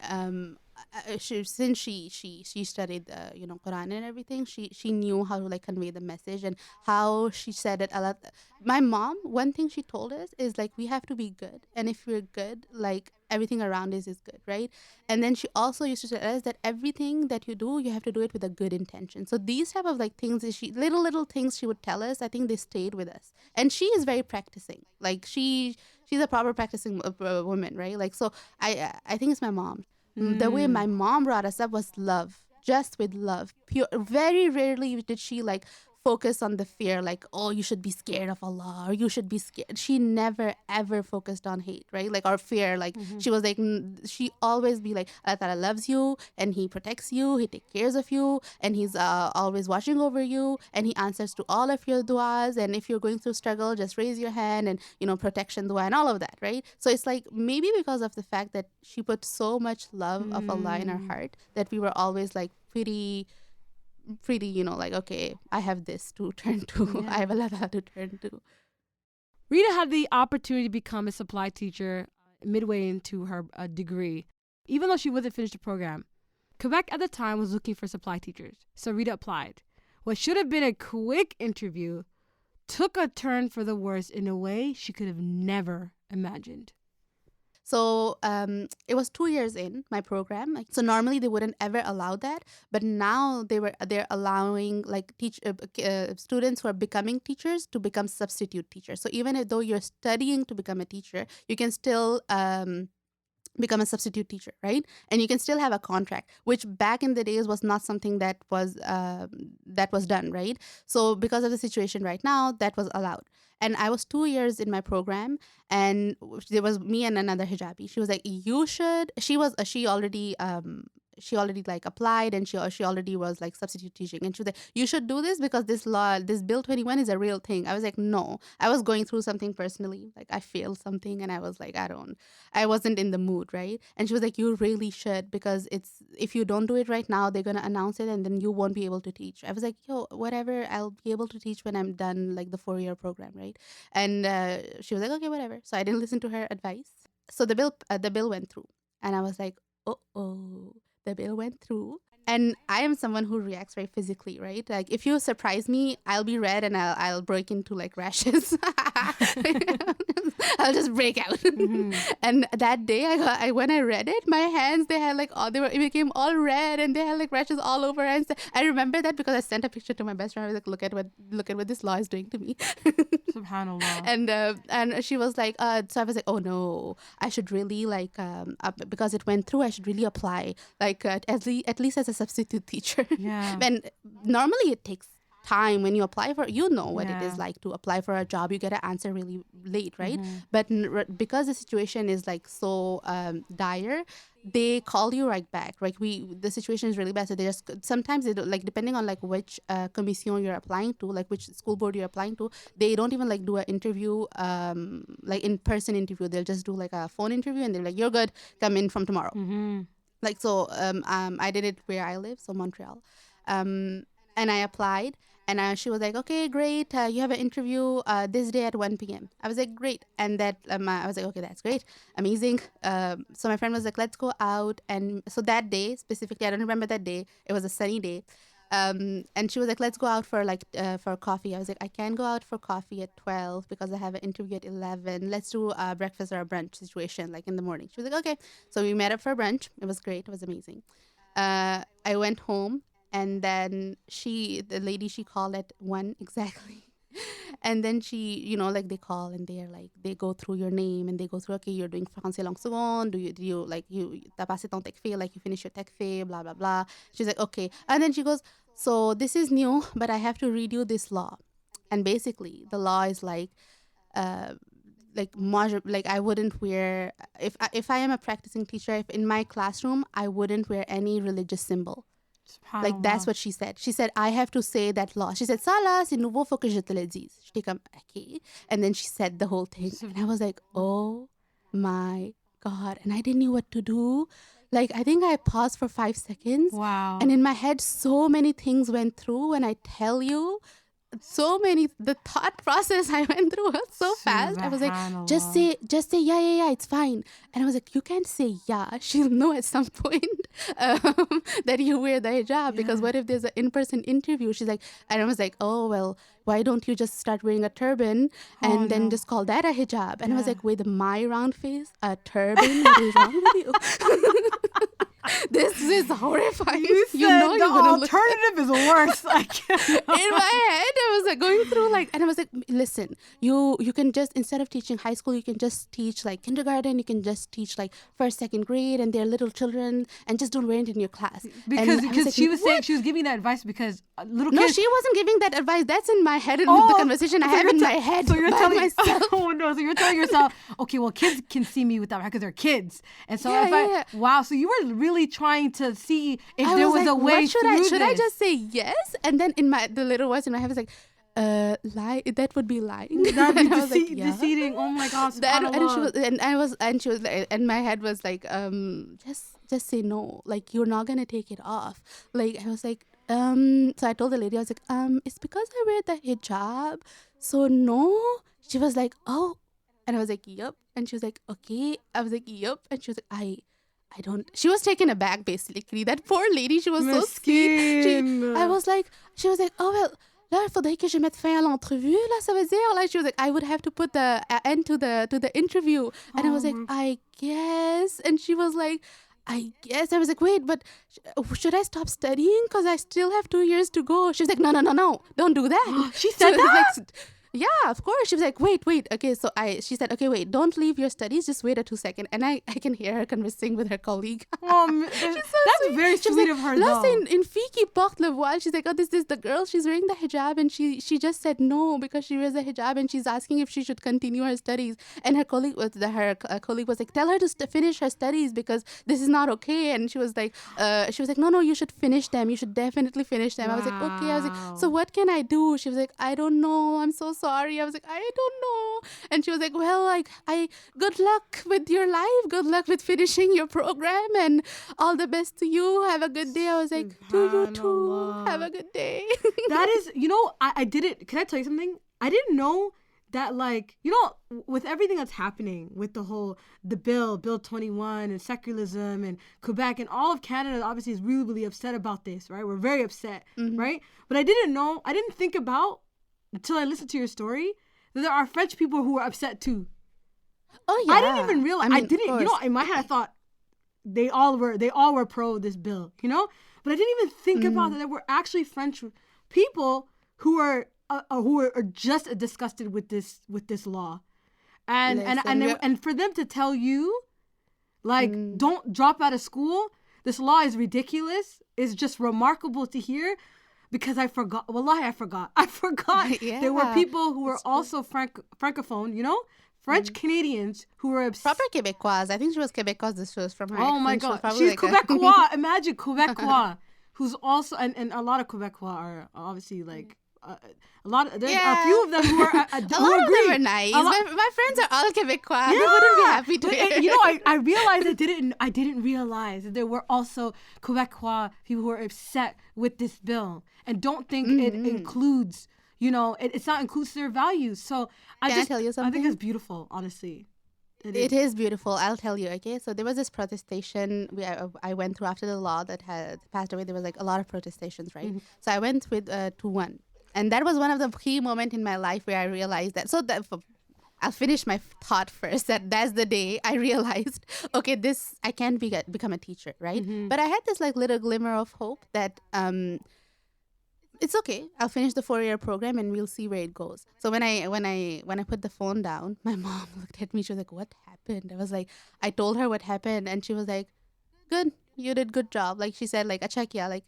since she studied Quran and everything, she knew how to like convey the message and how she said it a lot. My mom, one thing she told us is like we have to be good, and if we're good, like everything around us is good, right? And then she also used to tell us that everything that you do, you have to do it with a good intention. So these type of like things that she little things she would tell us, I think they stayed with us. And she is very practicing, like she's a proper practicing woman, right? Like, so I think it's my mom. The way my mom brought us up was love, just with love. Pure. Very rarely did she like focus on the fear, like, oh, you should be scared of Allah or you should be scared. She never ever focused on hate, right? Like, or fear. Like, she was like, she always be like, Allah Ta'ala loves you and He protects you, He takes cares of you, and He's always watching over you, and He answers to all of your du'as. And if you're going through struggle, just raise your hand, and protection du'a and all of that, right? So it's like maybe because of the fact that she put so much love of Allah in her heart that we were always like pretty, like, okay, I have this to turn to. I have Allah to turn to. Reda had the opportunity to become a supply teacher midway into her degree, even though she wasn't finished the program. Quebec at the time was looking for supply teachers, so Reda applied. What should have been a quick interview took a turn for the worse in a way she could have never imagined. So it was 2 years in my program. Like, so normally they wouldn't ever allow that, but now they're allowing like students who are becoming teachers to become substitute teachers. So even though you're studying to become a teacher, you can still become a substitute teacher, right? And you can still have a contract, which back in the days was not something that was done, right? So because of the situation right now, that was allowed. And I was 2 years in my program, and there was me and another hijabi. She was like, "You should." She already like applied, and she already was like substitute teaching, and she was like, "You should do this because this bill 21 is a real thing." I was like, "No." I was going through something personally, like I failed something, and I was like, I wasn't in the mood, right? And she was like, "You really should, because if you don't do it right now, they're gonna announce it, and then you won't be able to teach." I was like, "Yo, whatever, I'll be able to teach when I'm done like the 4-year program, right?" And she was like, "Okay, whatever." So I didn't listen to her advice. So the bill went through, and I was like, "Oh." The bill went through, and I am someone who reacts very physically, right? Like, if you surprise me, I'll be red and I'll break into like rashes. I'll just break out. And that day, when I read it, my hands, they had like it became all red, and they had like rashes all over. And I remember that because I sent a picture to my best friend. I was like, look at what this law is doing to me. Subhanallah. And she was like, so I was like, oh no, I should really like because it went through, I should really apply, like at least as a substitute teacher. Yeah. And normally it takes time when you apply for, what it is like to apply for a job. You get an answer really late, right? But because the situation is like so dire, they call you right back. Like, the situation is really bad, so they just sometimes they don't, like, depending on like which commission you're applying to, like which school board you're applying to, they don't even like do an interview, like in-person interview. They'll just do like a phone interview, and they're like, "You're good, come in from tomorrow." Like, so I did it where I live, so Montreal, and I applied. And she was like, "Okay, great. You have an interview this day at 1 p.m. I was like, "Great." And that I was like, "Okay, that's great. Amazing." So my friend was like, "Let's go out." And so that day specifically, I don't remember that day. It was a sunny day. And she was like, "Let's go out for for coffee." I was like, "I can't go out for coffee at 12 because I have an interview at 11. Let's do a breakfast or a brunch situation, like in the morning." She was like, "Okay." So we met up for brunch. It was great. It was amazing. I went home. And then the lady, she called at 1 exactly. And then she, like they call and they're like, they go through your name and they go through, "Okay, you're doing français langue seconde. Do you like, t'as passé ton TECFE, like you finish your TECFE, blah, blah, blah." She's like, "Okay." And then she goes, "So this is new, but I have to read you this law." And basically the law is like I wouldn't wear, if I am a practicing teacher, if in my classroom, I wouldn't wear any religious symbol. Like, that's what she said. She said, "I have to say that law." She said, "Ça là, c'est nouveau, faut que je te le dise." J'étais comme, okay. And then she said the whole thing. And I was like, oh my God. And I didn't know what to do. Like, I think I paused for 5 seconds. Wow. And in my head, so many things went through. And I tell you, the thought process I went through was so fast. I was like, Subhanallah. just say yeah, it's fine. And I was like, you can't say yeah. She'll know at some point that you wear the hijab, because what if there's an in-person interview? She's like, and I was like, oh, well, why don't you just start wearing a turban and then just call that a hijab? And I was like, with my round face, a turban? What is wrong with you? This is horrifying. You said you're the gonna alternative is worse. I can't. In my head, I was like going through and I was like, listen, you can just, instead of teaching high school, you can just teach like kindergarten, you can just teach like first, second grade, and they're little children, and just don't wear it in your class. Because like, she was saying, she was giving that advice because little kids. No, she wasn't giving that advice. That's in my head, and the conversation I have in my head. So you're telling myself. Oh no! So you're telling yourself, okay, well, kids can see me without because they're kids, and so wow. So you were really trying to see if there was a way should through should I this. just say yes? And then the little voice in my head was like, lie. That would be lying. That'd be And I was like, deceiving. Oh my gosh! And my head was like, just say no. Like, you're not gonna take it off. Like, I was like, so I told the lady, I was like, it's because I wear the hijab, so no. She was like, oh, and I was like, yep. And she was like, okay. I was like, yep. And she was like, I don't. She was taken aback, basically. That poor lady, she was so sweet. She was like, oh well. Là, il faudrait que je mette fin à l'entrevue. Là, ça veut dire. Like, she was like, I would have to put the end to the interview. And I was like, I guess. And she was like, I guess. I was like, wait, but should I stop studying? Because I still have 2 years to go. She was like, no. Don't do that. She said that? Like, yeah, of course. She was like, wait. Okay, so she said, okay, wait, don't leave your studies. Just wait a 2 seconds. And I can hear her conversing with her colleague. That's very sweet of her, là, though. c'est une fille qui porte le voile. She's like, oh, this is the girl. She's wearing the hijab. And she just said no because she wears the hijab. And she's asking if she should continue her studies. And her colleague was like, tell her to finish her studies because this is not okay. And she was like, no, you should finish them. You should definitely finish them. Wow. I was like, okay. I was like, so what can I do? She was like, I don't know. I'm so sorry. I was like, I don't know. And she was like, well, like, good luck with your life. Good luck with finishing your program, and all the best to you. Have a good day. I was like, to you too. Have a good day. That is, I didn't. Can I tell you something? I didn't know that, like, with everything that's happening with the Bill 21 and secularism and Quebec and all of Canada obviously is really, really upset about this, right? We're very upset, right? But I didn't think about until I listened to your story that there are French people who are upset too. Oh yeah. I didn't even realize. I didn't. In my head I thought they all were pro this bill, but I didn't even think about that there were actually French people who are just disgusted with this law, and for them to tell you, like, don't drop out of school. This law is ridiculous. Is just remarkable to hear. Because I forgot. Wallahi, I forgot. Yeah, there were people who were also francophone, French Canadians who were upset. Proper Québécoise. I think she was Québécoise. This was from her. Oh my God. She's like Québécois. Imagine Québécois. Who's also, and a lot of Québécois are obviously like, a few of them who are a lot of them are nice. My friends are all Québécois. They wouldn't be happy to hear. I realized I didn't realize that there were also Québécois people who are upset with this bill and don't think it includes, it's not includes their values. So Can I tell you something? I think it's beautiful, honestly. It is beautiful. I'll tell you, okay? So there was this protestation I went through after the law that had passed away. There was like a lot of protestations, right? So I went with to one. And that was one of the key moments in my life where I realized that. So I'll finish my thought first. That's the day I realized, okay, I can't become a teacher, right? But I had this like little glimmer of hope that it's okay. I'll finish the 4-year program and we'll see where it goes. So when I put the phone down, my mom looked at me. She was like, "What happened?" I told her what happened, and she was like, "Good. You did good job." Like, she said, like, "Acha kiya," like,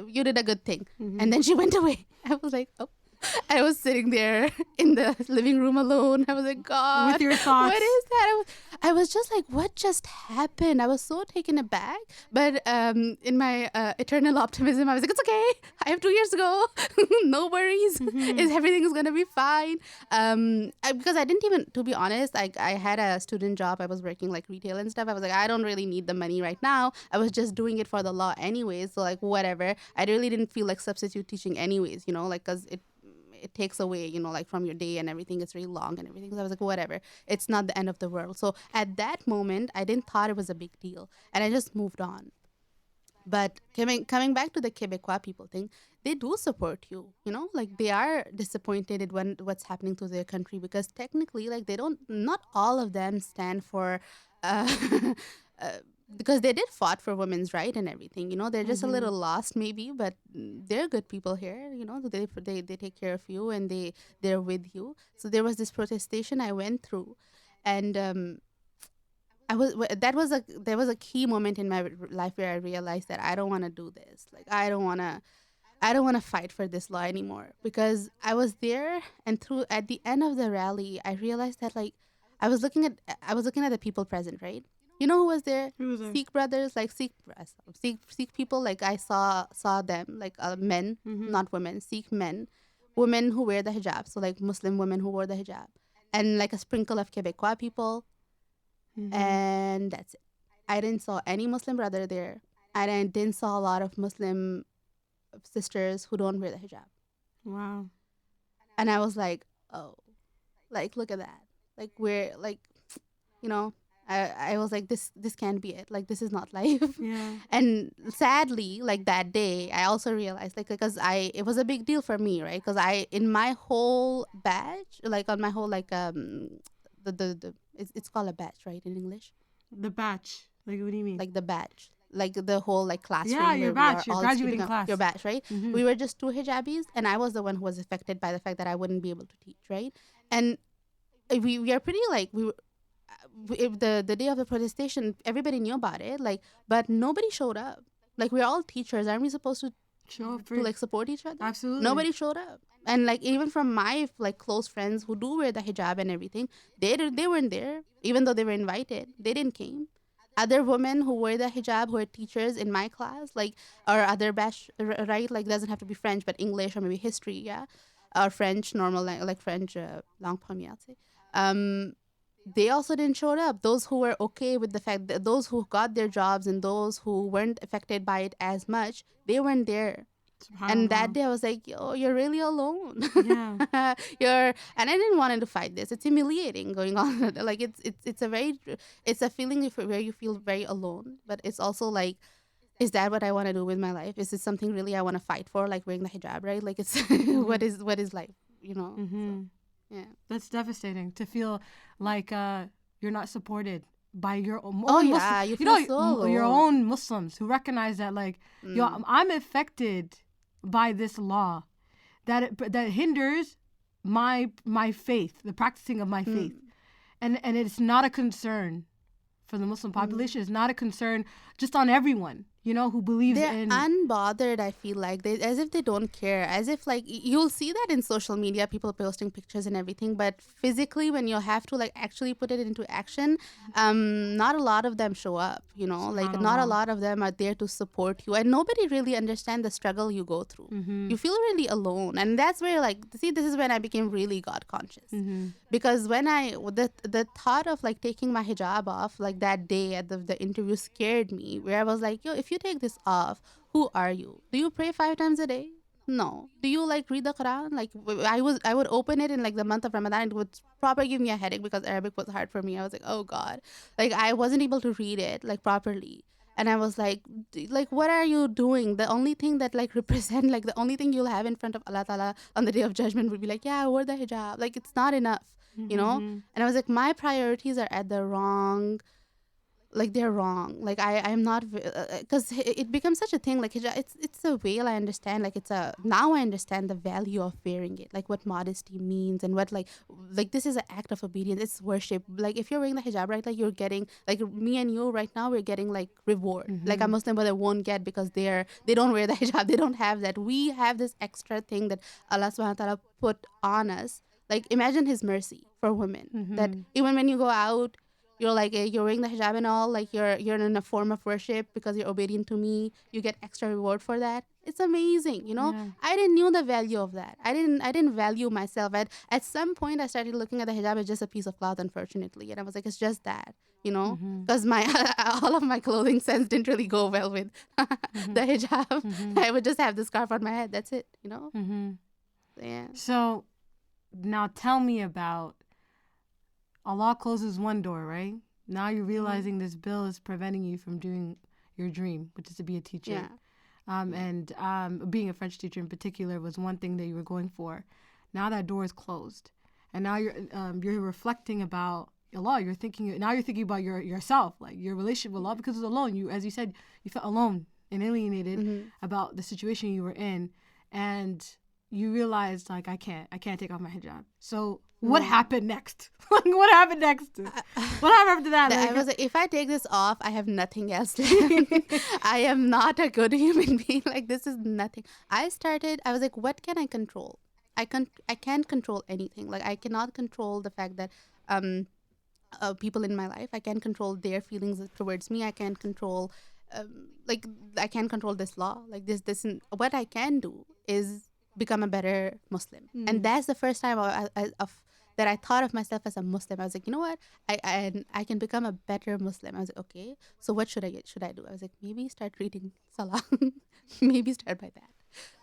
you did a good thing. And then she went away. I was like, oh. I was sitting there in the living room alone. I was like, God, with your thoughts. What is that? I was just like, what just happened? I was so taken aback. But in my eternal optimism, I was like, it's okay. I have 2 years to go. No worries. Everything is going to be fine. Because I didn't even, to be honest, I had a student job. I was working like retail and stuff. I was like, I don't really need the money right now. I was just doing it for the law anyways. So like, whatever. I really didn't feel like substitute teaching anyways, like, because it takes away, like from your day and everything. It's really long and everything. So I was like, whatever. It's not the end of the world. So at that moment, I didn't thought it was a big deal, and I just moved on. But coming back to the Quebecois people thing, they do support you. Like they are disappointed at when what's happening to their country, because technically, like they don't. Not all of them stand for. Uh, uh, because they did fought for women's right and everything. They're just a little lost maybe, but they're good people here. They take care of you, and they're with you. So there was this protestation I went through, and there was a key moment in my life where I realized that I don't want to do this. Like I don't want to fight for this law anymore, because I was there, and through at the end of the rally I realized that, like, I was looking at the people present, right? You know who was there? Who was there? Sikh brothers, like Sikh people. Like I saw them, like men, not women, Sikh men, women who wear the hijab. So like Muslim women who wore the hijab, and like a sprinkle of Quebecois people, and that's it. I didn't saw any Muslim brother there. I didn't saw a lot of Muslim sisters who don't wear the hijab. Wow. And I was like, oh, like look at that. Like we're like, I was like, this can't be it. Like this is not life. Yeah. And sadly, like that day, I also realized, like, because it was a big deal for me, right? Because in my whole batch, like on my whole, like it's called a batch, right, in English? The batch. Like, what do you mean? Like the batch, like the whole like classroom. Yeah, your where we batch, are your all graduating speaking class. Your batch, right? We were just two hijabis, and I was the one who was affected by the fact that I wouldn't be able to teach, right? And we are pretty like the day of the protestation, everybody knew about it, like, but nobody showed up. Like we're all teachers, aren't we supposed to Show up like support each other? Absolutely. Nobody showed up. And like even from my like close friends who do wear the hijab and everything, they weren't there, even though they were invited. They didn't came. Other women who wear the hijab, who are teachers in my class, like, or other batch, right? Like doesn't have to be French, but English or maybe history, yeah, or French, normal like French, langue première, I'd say. They also didn't show up. Those who were okay with the fact that those who got their jobs and those who weren't affected by it as much, they weren't there. And that day I was like, yo, you're really alone. Yeah. And I didn't want to fight this. It's humiliating going on. Like it's a feeling where you feel very alone, but it's also like, is that what I want to do with my life? Is it something really I want to fight for, like wearing the hijab, right? Like it's what is life, So, yeah. That's devastating to feel like you're not supported by your own. Oh, own yeah, Muslim, you feel so alone. your own Muslims who recognize that, like, yo, I'm affected by this law that hinders my faith, the practicing of my faith, and it's not a concern for the Muslim population. It's not a concern just on everyone, who believes They're in. unbothered, I feel like. As if they don't care. As if, like, you'll see that in social media, people posting pictures and everything. But physically, when you have to, like, actually put it into action, not a lot of them show up, Like, not a lot of them are there to support you. And nobody really understands the struggle you go through. You feel really alone. And that's where, like, see, this is when I became really God conscious. Because when the thought of, like, taking my hijab off, like, that day at the interview scared me. Where I was like, yo, if you take this off, who are you? Do you pray 5 times a day? No. Do you like read the Quran? Like I would open it in like the month of Ramadan. It would probably give me a headache because Arabic was hard for me. I was like, oh God, like I wasn't able to read it like properly. And I was like, what are you doing? The only thing that like represent, like the only thing you'll have in front of Allah Ta'ala on the day of judgment would be like, yeah, I wore the hijab. Like it's not enough, And I was like, my priorities are at the wrong. Like they're wrong. Like I'm not, because it becomes such a thing. Like hijab, it's a veil. I understand. Like now I understand the value of wearing it. Like what modesty means and what like this is an act of obedience. It's worship. Like if you're wearing the hijab, right? Like you're getting, like me and you right now, we're getting like reward. Like a Muslim brother won't get because they don't wear the hijab. They don't have that. We have this extra thing that Allah Subhanahu wa Taala put on us. Like imagine His mercy for women. That even when you go out, you're like, you're wearing the hijab and all, like you're in a form of worship because you're obedient to me. You get extra reward for that. It's amazing, Yeah. I didn't know the value of that. I didn't value myself. At some point, I started looking at the hijab as just a piece of cloth, unfortunately, and I was like, it's just that, because my all of my clothing sense didn't really go well with the hijab. I would just have the scarf on my head. That's it, Yeah. So now tell me about Allah closes one door, right? Now you're realizing this bill is preventing you from doing your dream, which is to be a teacher. Yeah. And being a French teacher in particular was one thing that you were going for. Now that door is closed, and now you're reflecting about Allah. You're thinking about yourself, like your relationship with Allah, because it's alone. You, as you said, you felt alone and alienated about the situation you were in, and you realized like I can't take off my hijab. So what happened next? Like what happened next? What happened after that? I was like, if I take this off, I have nothing else left. I am not a good human being. Like this is nothing. I was like, what can I control? I can't control anything. Like I cannot control the fact that people in my life. I can't control their feelings towards me. I can't control like I can't control this law. Like this. What I can do is become a better Muslim, and that's the first time that I thought of myself as a Muslim. I was like, you know what? I can become a better Muslim. I was like, okay, so what should I do? I was like, maybe start reading Salah. Maybe start by that.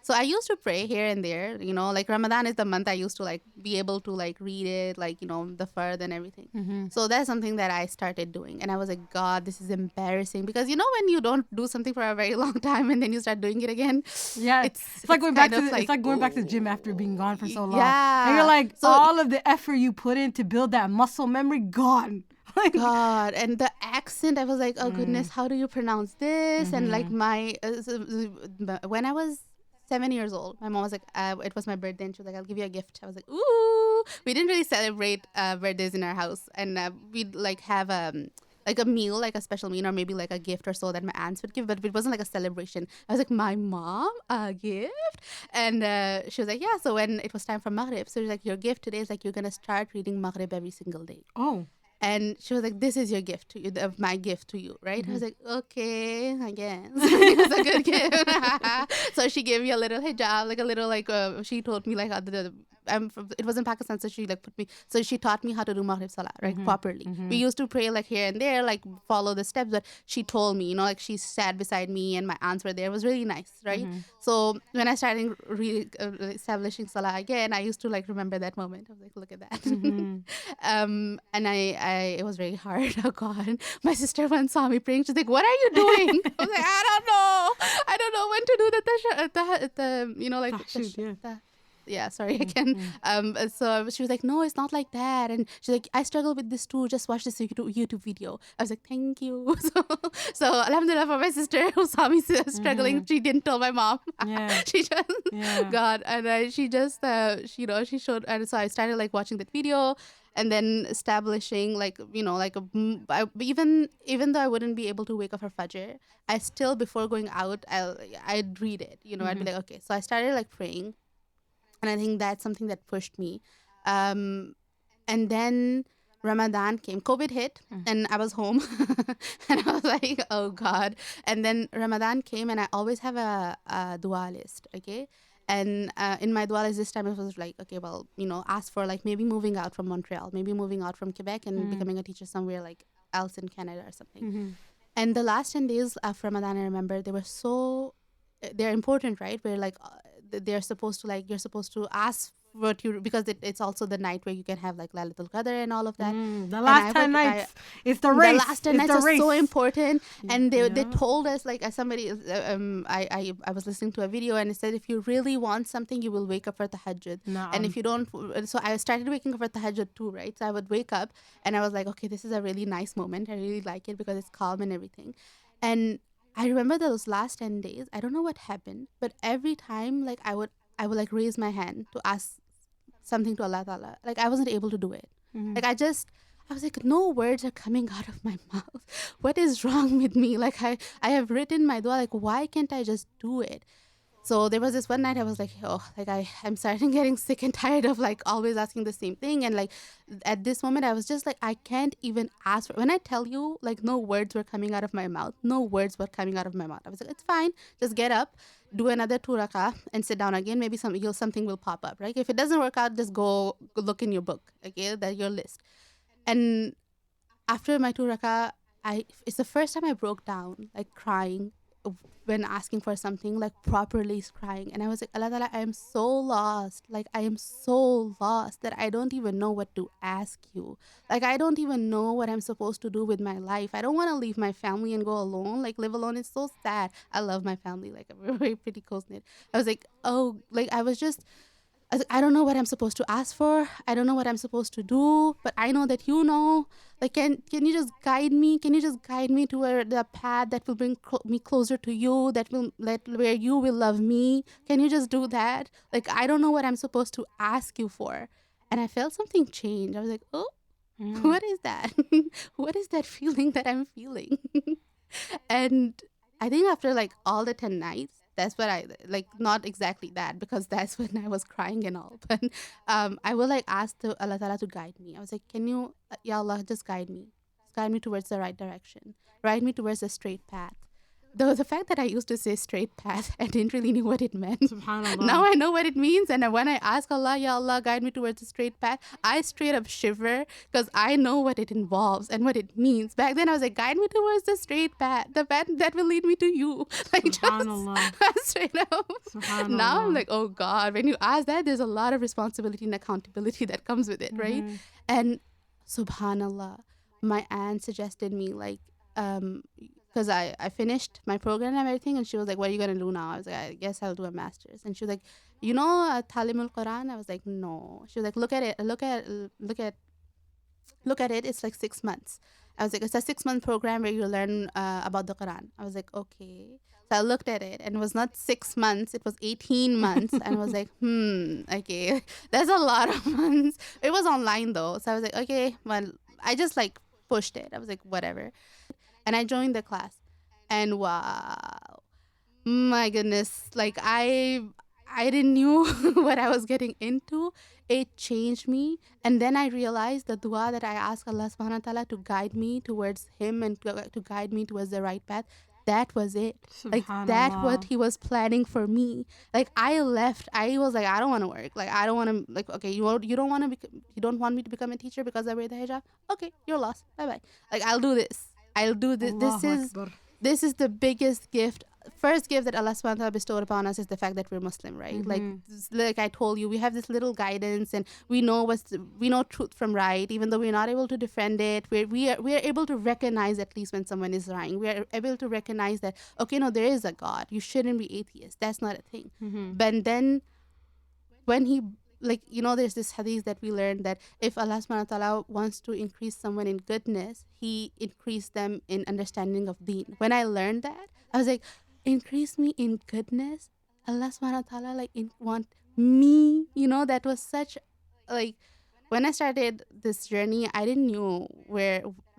So I used to pray here and there, like Ramadan is the month I used to like be able to like read it, like, the fard and everything. So that's something that I started doing. And I was like, God, this is embarrassing. Because when you don't do something for a very long time and then you start doing it again. Yeah. It's like going back to it's like going back to the gym after being gone for so long. Yeah. And you're like, all of the effort you put in to build that muscle memory, gone. God, and the accent, I was like, oh goodness, how do you pronounce this? And like when I was 7 years old, my mom was like, it was my birthday, and she was like, I'll give you a gift. I was like, ooh. We didn't really celebrate birthdays in our house, and we'd like have like a meal, like a special meal, or maybe like a gift or so that my aunts would give, but it wasn't like a celebration. I was like, my mom, a gift? And she was like, yeah. So when it was time for Maghrib, so she was like, your gift today is like, you're gonna start reading Maghrib every single day. Oh. And she was like, this is your gift to you, my gift to you, right? I was like, okay, I guess. It was a good gift. So she gave me a little hijab, like a little, like, she told me, like, it was in Pakistan, so she, like, she taught me how to do Maghrib Salah, right, properly. We used to pray, like, here and there, like, follow the steps, but she told me, like, she sat beside me and my aunts were there. It was really nice, right? So when I started establishing Salah again, I used to, like, remember that moment. I was like, look at that. And it was very hard. Oh God, my sister once saw me praying. She's like, "What are you doing?" I was like, "I don't know when to do sorry, I can. So she was like, "No, it's not like that." And she's like, "I struggle with this too. Just watch this YouTube video." I was like, "Thank you." So alhamdulillah for my sister who saw me struggling. She didn't tell my mom. Yeah. She just God, and she just she showed, and so I started like watching that video. And then establishing even though I wouldn't be able to wake up for Fajr, I still, before going out, I'd read it. I'd be like, okay. So I started like praying, and I think that's something that pushed me. And then Ramadan came, COVID hit, and I was home, and I was like, oh God. And then Ramadan came, and I always have a dua list, okay. And in my dua list this time, it was like, okay, well, ask for like maybe moving out from Montreal, maybe moving out from Quebec and becoming a teacher somewhere like else in Canada or something. And the last 10 days of Ramadan, I remember they're important, right? Where like you're supposed to ask because it's also the night where you can have like Lailatul Qadr and all of that. The last 10 nights, it's the race. The last 10 nights are so important. And they told us, like, as somebody, I was listening to a video, and it said, if you really want something, you will wake up for tahajjud. And if you don't, so I started waking up for tahajjud too, right? So I would wake up, and I was like, okay, this is a really nice moment. I really like it because it's calm and everything. And I remember those last 10 days, I don't know what happened, but every time, like, I would like raise my hand to ask something to Allah Ta'ala. Like, I wasn't able to do it. Like, I was like, no words are coming out of my mouth. What is wrong with me? Like, I have written my dua, like, why can't I just do it? So there was this one night I was like, oh, like I'm starting getting sick and tired of like always asking the same thing. And like at this moment I was just like, I can't even ask for, when I tell you, like, no words were coming out of my mouth. No words were coming out of my mouth. I was like, it's fine. Just get up, do another 2 rakah and sit down again. Maybe something will pop up, right? If it doesn't work out, just go look in your book, okay, your list. And after my 2 rakah, it's the first time I broke down, like crying when asking for something, like properly crying. And I was like, Allah Ta'ala, I am so lost. Like, I am so lost that I don't even know what to ask you. Like, I don't even know what I'm supposed to do with my life. I don't want to leave my family and go alone. Like, live alone is so sad. I love my family. Like, we're very pretty close knit. I was like, oh, like, I don't know what I'm supposed to ask for. I don't know what I'm supposed to do, but I know that you know. Like, can you just guide me? Can you just guide me to where the path that will bring me closer to you, that will let where you will love me? Can you just do that? Like, I don't know what I'm supposed to ask you for. And I felt something change. I was like, oh, what is that? What is that feeling that I'm feeling? And I think after like all the 10 nights, that's what I like, not exactly that, because that's when I was crying and all. But I will like ask Allah Ta'ala to guide me. I was like, can you, Ya Allah, just guide me. Just guide me towards the right direction. Guide me towards the straight path. The fact that I used to say straight path, I didn't really know what it meant. Subhanallah. Now I know what it means. And when I ask Allah, Ya Allah, guide me towards the straight path, I straight up shiver because I know what it involves and what it means. Back then I was like, guide me towards the straight path, the path that will lead me to you. Like, Subhanallah. just straight up. Subhanallah. Now I'm like, oh God, when you ask that, there's a lot of responsibility and accountability that comes with it, right? And subhanallah, my aunt suggested me like, because I finished my program and everything, and she was like, what are you going to do now? I was like, I guess I'll do a master's. And she was like, you know, Talim al-Quran? I was like, no. She was like, look at it. It's like 6 months. I was like, it's a 6-month program where you learn about the Quran. I was like, okay. So I looked at it, and it was not 6 months, it was 18 months. And I was like, okay, that's a lot of months. It was online though. So I was like, okay, well, I just like pushed it. I was like, whatever. And I joined the class. And wow, my goodness, like I didn't knew what I was getting into. It changed me. And then I realized the dua that I asked Allah subhanahu wa ta'ala to guide me towards him and to guide me towards the right path, that was it. Like, that what he was planning for me. Like, I left. I was like, I don't want to work. Like, I don't want to, like, okay, you don't want to you don't want me to become a teacher because I wear the hijab. Okay, you're lost. Bye bye. Like, I'll do this. I'll do this. This is the biggest gift. First gift that Allah subhanahu wa ta'ala bestowed upon us is the fact that we're Muslim, right? Like I told you, we have this little guidance, and we know truth from right, even though we're not able to defend it. We are able to recognize at least when someone is lying. We are able to recognize that, okay, no, there is a God. You shouldn't be atheist. That's not a thing. But then when he, like, you know, there's this hadith that we learned that if Allah subhanahu wa ta'ala wants to increase someone in goodness, he increased them in understanding of deen. When I learned that, I was like, increase me in goodness? Allah subhanahu wa ta'ala like want me, you know. That was such, like, when I started this journey, I didn't know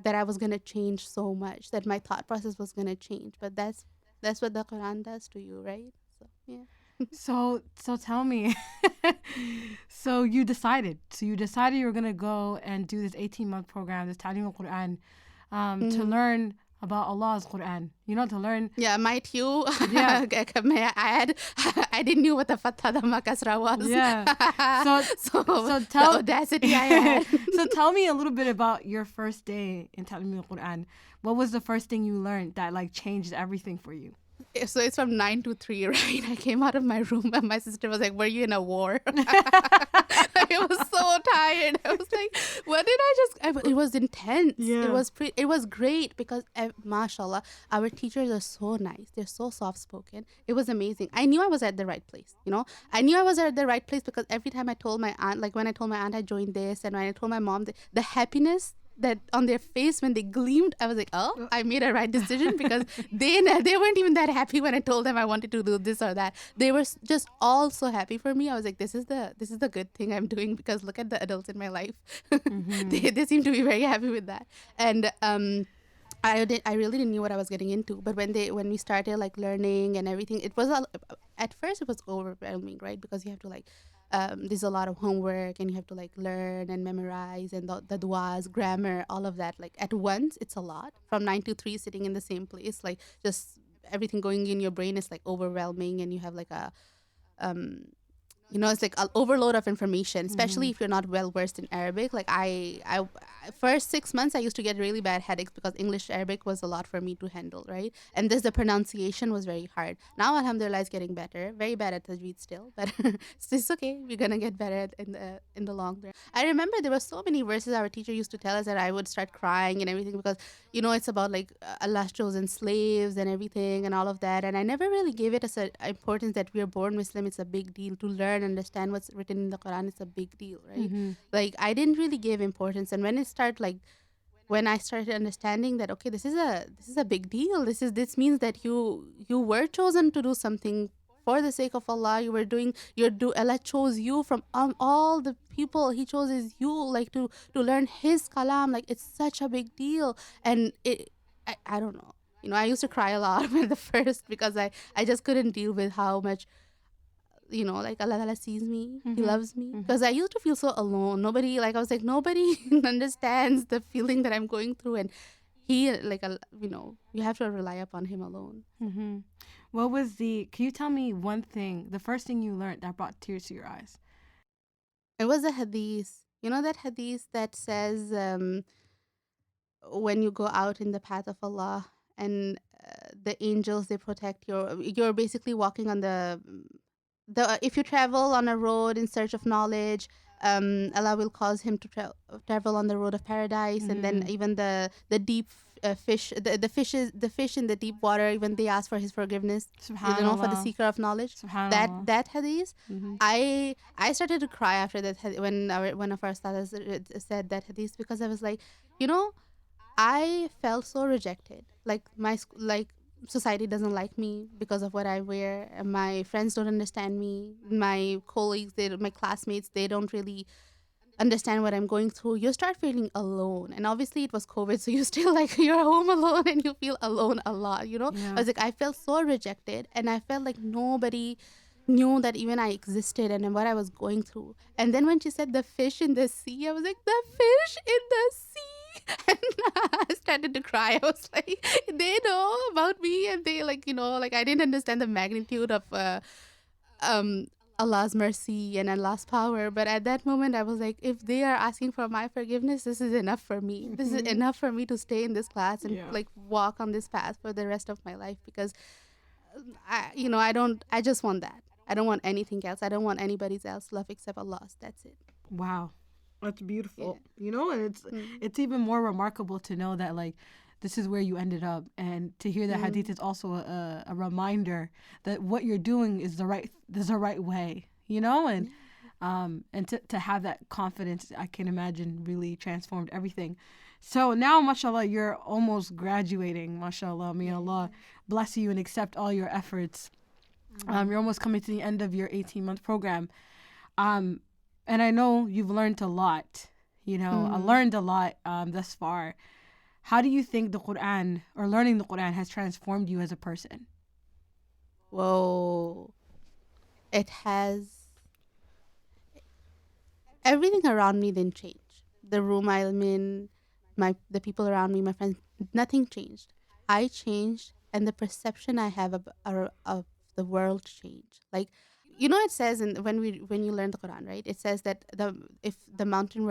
that I was gonna change so much, that my thought process was gonna change. But that's what the Quran does to you, right? So yeah. So tell me. So you decided you were gonna go and do this 18-month program, this Ta'lim al-Quran, to learn about Allah's Quran. You know, to learn. Yeah, might you? Yeah. May I add? I didn't know what the Fatha Dhamma Kasra was. Yeah. So tell the audacity I had. So tell me a little bit about your first day in Ta'lim al-Quran. What was the first thing you learned that like changed everything for you? So it's from 9 to 3, right? I came out of my room and my sister was like, were you in a war? I was so tired. I was like, what did I just... It was intense. Yeah. It was great because, mashallah, our teachers are so nice. They're so soft-spoken. It was amazing. I knew I was at the right place, you know? I knew I was at the right place because every time I told my aunt, like when I told my aunt I joined this, and when I told my mom, the happiness that on their face when they gleamed, I was like, oh, I made a right decision, because they weren't even that happy when I told them I wanted to do this or that. They were just all so happy for me. I was like, this is the good thing I'm doing, because look at the adults in my life. They seem to be very happy with that. And I really didn't know what I was getting into. But when we started like learning and everything, it was at first it was overwhelming, right? Because you have to like there's a lot of homework, and you have to like learn and memorize, and the duas, grammar, all of that, like at once. It's a lot. From 9 to 3 sitting in the same place, like just everything going in your brain is like overwhelming, and you have like a it's like an overload of information, especially if you're not well versed in Arabic. Like first 6 months I used to get really bad headaches because English to Arabic was a lot for me to handle, right? And this the pronunciation was very hard. Now alhamdulillah it's getting better. Very bad at tajweed still, but it's okay. We're gonna get better in the long run. I remember there were so many verses our teacher used to tell us that I would start crying and everything because it's about like Allah's chosen slaves and everything and all of that. And I never really gave it a importance that we are born Muslim. It's a big deal to learn, understand what's written in the Quran. It's a big deal, right? Like I didn't really give importance. And when I started understanding that, okay, this is a big deal. This means that you were chosen to do something for the sake of Allah. Allah chose you from all the people. He chooses you like to learn His kalam. Like it's such a big deal. And I don't know. I used to cry a lot at the first because I just couldn't deal with how much like Allah Ta'ala sees me, He loves me. Because I used to feel so alone. Nobody understands the feeling that I'm going through, and He you have to rely upon Him alone. Can you tell me one thing, the first thing you learned that brought tears to your eyes? It was a hadith. That hadith that says when you go out in the path of Allah and the angels, they protect you're basically walking on the if you travel on a road in search of knowledge, Allah will cause him to travel on the road of paradise. And then even the deep fish, the fish in the deep water, even they ask for his forgiveness. For the seeker of knowledge. That hadith, I started to cry after that when one of our stars said that hadith, because I was like, I felt so rejected. Like society doesn't like me because of what I wear. My friends don't understand me. My colleagues, my classmates, they don't really understand what I'm going through. You start feeling alone. And obviously it was COVID, so you still you're home alone and you feel alone a lot, Yeah. I was like, I felt so rejected, and I felt like nobody knew that even I existed and what I was going through. And then when she said the fish in the sea, I was like, the fish in the sea. And I started to cry. I was like, they know about me, and they I didn't understand the magnitude of Allah's mercy and Allah's power. But at that moment I was like, if they are asking for my forgiveness, this is enough for me. This is enough for me to stay in this class and walk on this path for the rest of my life, because I just want that. I don't want anything else. I don't want anybody's else love except Allah's. That's it. Wow. That's beautiful. And it's even more remarkable to know that this is where you ended up, and to hear that hadith is also a reminder that what you're doing is the right way, and to have that confidence, I can imagine, really transformed everything. So now, mashallah, you're almost graduating. Mashallah, may Allah bless you and accept all your efforts. You're almost coming to the end of your 18-month program. And I know you've learned a lot, I learned a lot thus far. How do you think the Quran, or learning the Quran, has transformed you as a person? Whoa. It has. Everything around me didn't change. The room I'm in, the people around me, my friends, nothing changed. I changed, and the perception I have of the world changed. It says when you learn the Quran, right? It says that if the mountain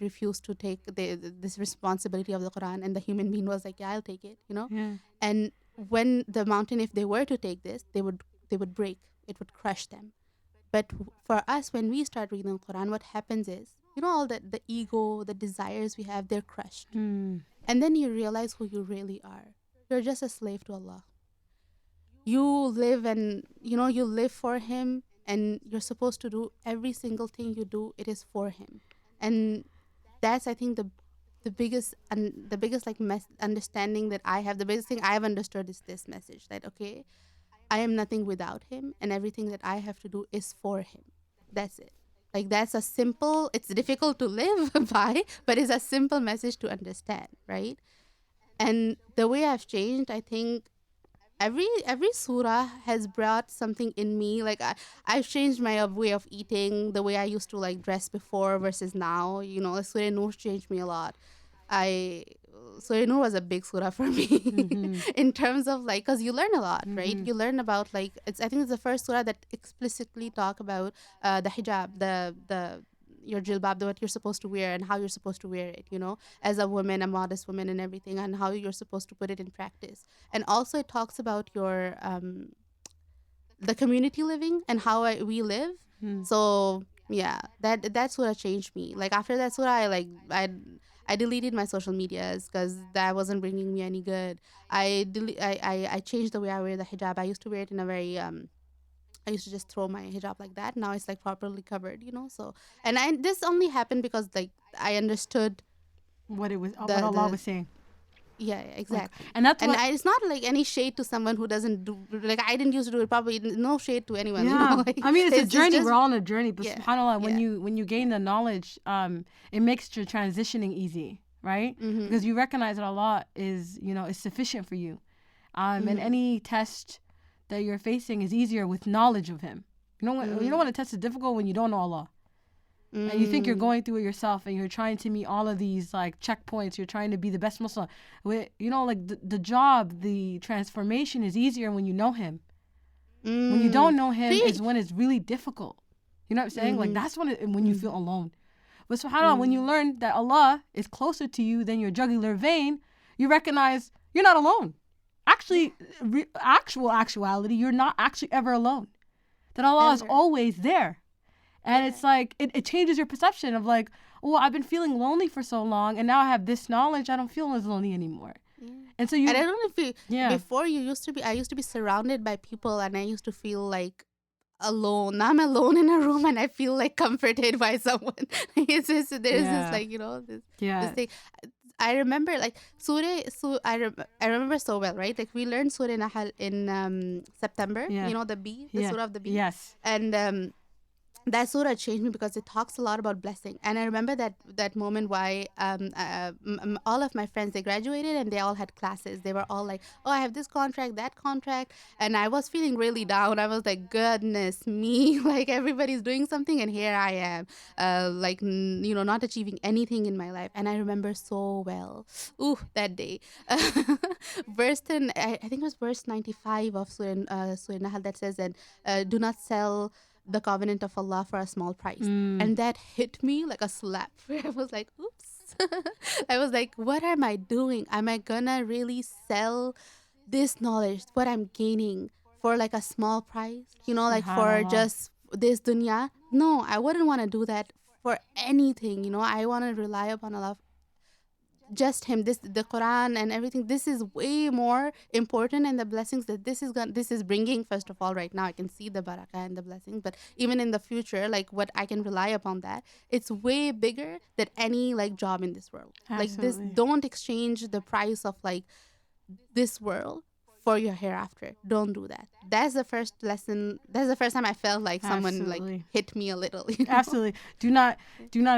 refused to take this responsibility of the Quran, and the human being was like, yeah, I'll take it, Yeah. And when the mountain, if they were to take this, they would break. It would crush them. But for us, when we start reading the Quran, what happens is, all the ego, the desires we have, they're crushed. And then you realize who you really are. You're just a slave to Allah. You live you live for Him, and you're supposed to do every single thing you do. It is for Him, and that's, I think, the biggest understanding that I have. The biggest thing I have understood is this message that, okay, I am nothing without Him, and everything that I have to do is for Him. That's it. That's a simple. It's difficult to live by, but it's a simple message to understand, right? And the way I've changed, I think, every surah has brought something in me. I've changed my way of eating, the way I used to dress before versus now. Surah Nur changed me a lot. I Surah Nur was a big surah for me in terms of like, because you learn a lot, right? You learn about like, I think it's the first surah that explicitly talk about the hijab, the your jilbab, what you're supposed to wear and how you're supposed to wear it, as a woman, a modest woman and everything, and how you're supposed to put it in practice. And also it talks about your the community living and how we live. So yeah, that's what changed me. Like after that surah, I deleted my social medias because that wasn't bringing me any good. I changed the way I wear the hijab. I used to wear it in a very I used to just throw my hijab like that. Now it's like properly covered, So, and this only happened because like I understood what the Allah was saying. Yeah, exactly. And that's and what. it's not like any shade to someone who doesn't do, like I didn't used to do it properly. No shade to anyone. Yeah, Like, I mean it's a journey. just, We're all on a journey. But yeah, subhanallah, yeah. when you gain the knowledge, it makes your transitioning easy, right? Because you recognize that Allah is is sufficient for you, and any test that you're facing is easier with knowledge of Him. You know when a test is difficult when you don't know Allah. And you think you're going through it yourself and you're trying to meet all of these like checkpoints. You're trying to be the best Muslim. Like the job, the transformation is easier when you know Him. When you don't know Him is when it's really difficult. You know what I'm saying? Like that's when you feel alone. But subhanAllah, when you learn that Allah is closer to you than your jugular vein, you recognize you're not alone. Actually, actuality, you're not actually ever alone. That Allah is always there. And it's like, it changes your perception of like, oh, I've been feeling lonely for so long, and now I have this knowledge, I don't feel as lonely anymore. And so and I don't know if before I used to be surrounded by people, and I used to feel like alone. Now I'm alone in a room, and I feel like comforted by someone. There's this like, this thing. I remember like I remember so well, right? Like we learned Surah Nahl in September, the bee, the Surah of the bee. Yes. And that surah changed me because it talks a lot about blessing. And I remember that moment why all of my friends, they graduated and they all had classes. They were all like, oh, I have this contract, that contract. And I was feeling really down. I was like, goodness me, like everybody's doing something and here I am, not achieving anything in my life. And I remember so well, that day. I think it was verse 95 of Surah Nahl that says, and do not sell the covenant of Allah for a small price. And that hit me like a slap. I was like, oops. I was like, what am I doing? Am I gonna really sell this knowledge, what I'm gaining, for like a small price? Like for just this dunya? No, I wouldn't want to do that for anything. I want to rely upon Allah, just Him. The Quran and everything, this is way more important, and the blessings that this is bringing. First of all, right now I can see the barakah and the blessings, but even in the future, like what I can rely upon, that it's way bigger than any like job in this world. Absolutely. Like this, don't exchange the price of like this world for your hereafter. Don't do that. That's the first lesson. That's the first time I felt like someone like hit me a little. Absolutely. Do not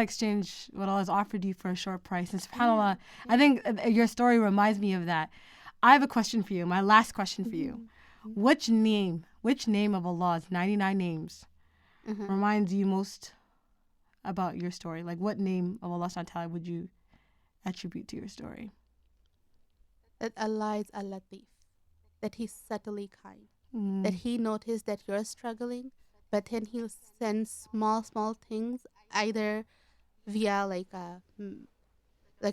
exchange what Allah has offered you for a short price. And subhanAllah, I think your story reminds me of that. I have a question for you. My last question for you. Which name of Allah's 99 names reminds you most about your story? Like what name of Allah subhanahu wa ta'ala would you attribute to your story? That Allah is Al-Latif. That He's subtly kind, that He noticed that you're struggling, but then He'll send small things, either via like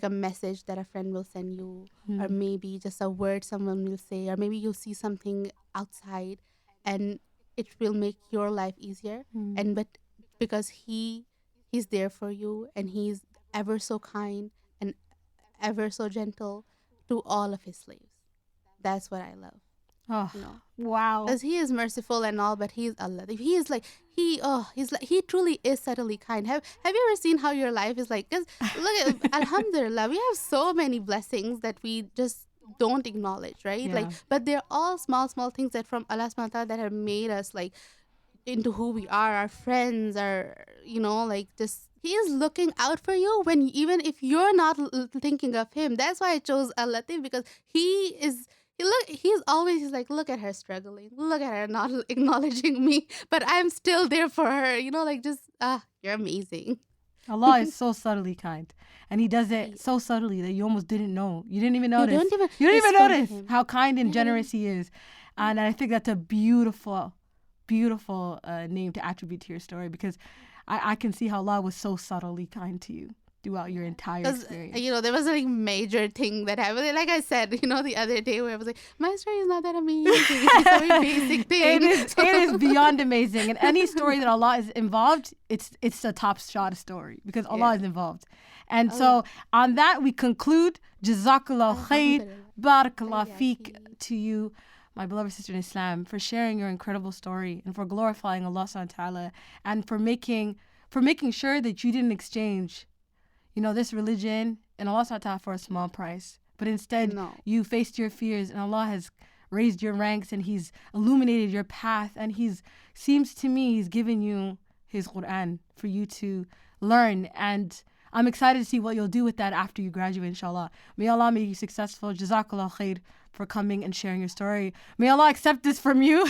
a message that a friend will send you, or maybe just a word someone will say, or maybe you'll see something outside, and it will make your life easier. And but because He's there for you, and He's ever so kind and ever so gentle to all of His slaves. That's what I love. Oh, wow. Because He is merciful and all, but He's Allah. He is like, He truly is subtly kind. Have you ever seen how your life is like? Because look at, alhamdulillah, we have so many blessings that we just don't acknowledge, right? Yeah. Like, but they're all small things that from Allah subhanahu wa ta'ala that have made us like into who we are, our friends, our, like just, He is looking out for you when, even if you're not thinking of Him. That's why I chose Al-Latif, because He's always like, look at her struggling, look at her not acknowledging me, but I'm still there for her, like just you're amazing. Allah is so subtly kind. And he does it so subtly that you almost didn't know. You didn't even notice. You didn't even notice how kind and generous he is. And I think that's a beautiful, beautiful name to attribute to your story, because I can see how Allah was so subtly kind to you throughout your entire experience. There was a major thing that happened. Like I said, the other day where I was like, my story is not that amazing. It's a very basic thing. It is beyond amazing. And any story that Allah is involved, it's a top shot story, because Allah is involved. And so on that, we conclude. Jazakallah khair, barakallah feek to you, my beloved sister in Islam, for sharing your incredible story and for glorifying Allah subhanahu wa ta'ala, and for making sure that you didn't exchange this religion and Allah subhanahu wa ta'ala for a small price. But instead, you faced your fears, and Allah has raised your ranks, and He's illuminated your path, and seems to me He's given you His Quran for you to learn. And I'm excited to see what you'll do with that after you graduate, inshallah. May Allah make you successful. Jazakallah khair for coming and sharing your story. May Allah accept this from you.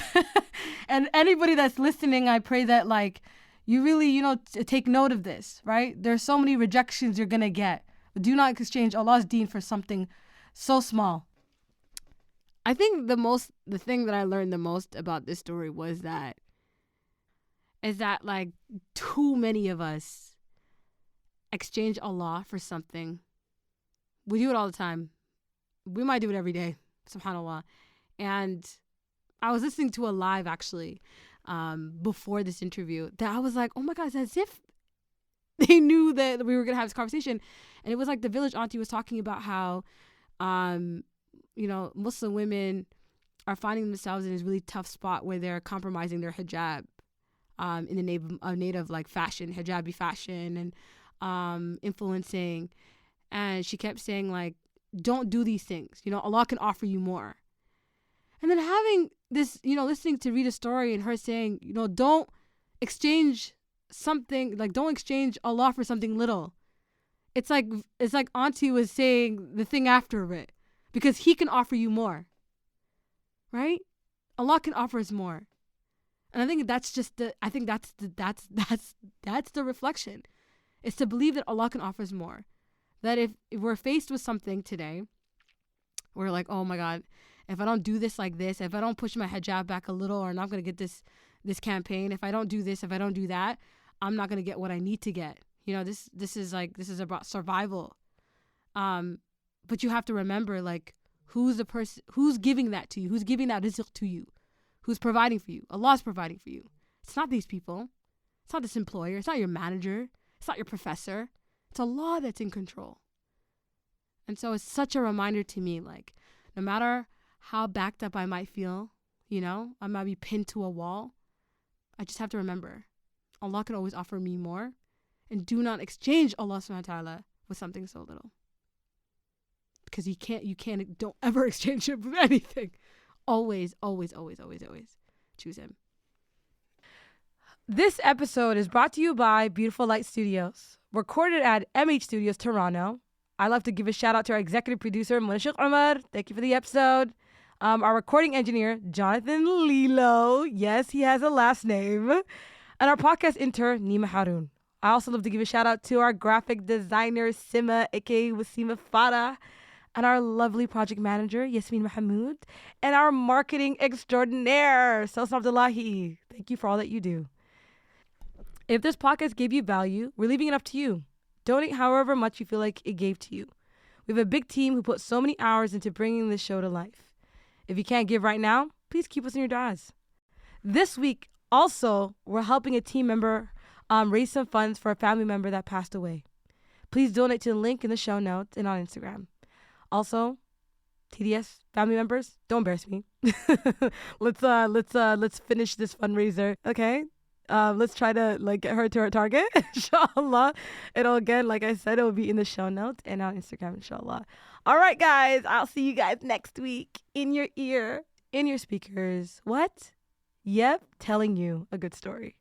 And anybody that's listening, I pray that you really, take note of this, right? There's so many rejections you're going to get. But do not exchange Allah's deen for something so small. I think the thing that I learned the most about this story is that too many of us exchange Allah for something. We do it all the time. We might do it every day, subhanAllah. And I was listening to a live actually before this interview that I was like, oh my God, it's as if they knew that we were going to have this conversation. And it was like the village auntie was talking about how, Muslim women are finding themselves in this really tough spot where they're compromising their hijab in the name of native fashion, hijabi fashion, and influencing. And she kept saying don't do these things. Allah can offer you more. And then having this, listening to Reda's story and her saying, don't exchange something, don't exchange Allah for something little. It's like Auntie was saying the thing after it, because He can offer you more, right? Allah can offer us more. And I think that's the reflection. It's to believe that Allah can offer us more. That if we're faced with something today, we're like, oh my God, if I don't do this like this, if I don't push my hijab back a little, or I'm not going to get this campaign, if I don't do this, if I don't do that, I'm not going to get what I need to get. This is about survival. But you have to remember, who's the person, who's giving that to you, who's giving that rizq to you, who's providing for you. Allah's providing for you. It's not these people. It's not this employer. It's not your manager. It's not your professor. It's Allah that's in control. And so it's such a reminder to me, no matter how backed up I might feel, I might be pinned to a wall, I just have to remember, Allah can always offer me more. And do not exchange Allah subhanahu wa ta'ala with something so little. Because don't ever exchange Him with anything. Always, always, always, always, always choose Him. This episode is brought to you by Beautiful Light Studios, recorded at MH Studios, Toronto. I'd love to give a shout out to our executive producer, Scekomar. Thank you for the episode. Our recording engineer, Jonathan Lillo. Yes, he has a last name. And our podcast intern, Nima Harun. I also love to give a shout out to our graphic designer, Sima, aka Wasima Farah, and our lovely project manager, Yasmin Mohamud, and our marketing extraordinaire, Sawsan Abdillahi. Thank you for all that you do. If this podcast gave you value, we're leaving it up to you. Donate however much you feel like it gave to you. We have a big team who put so many hours into bringing this show to life. If you can't give right now, please keep us in your du'as. This week, also, we're helping a team member raise some funds for a family member that passed away. Please donate to the link in the show notes and on Instagram. Also, TDS family members, don't embarrass me. Let's finish this fundraiser, okay? Let's try to get her to her target, inshallah. It'll, again, like I said, it will be in the show notes and on Instagram, inshallah. All right, guys, I'll see you guys next week in your ear, in your speakers. What? Yep, telling you a good story.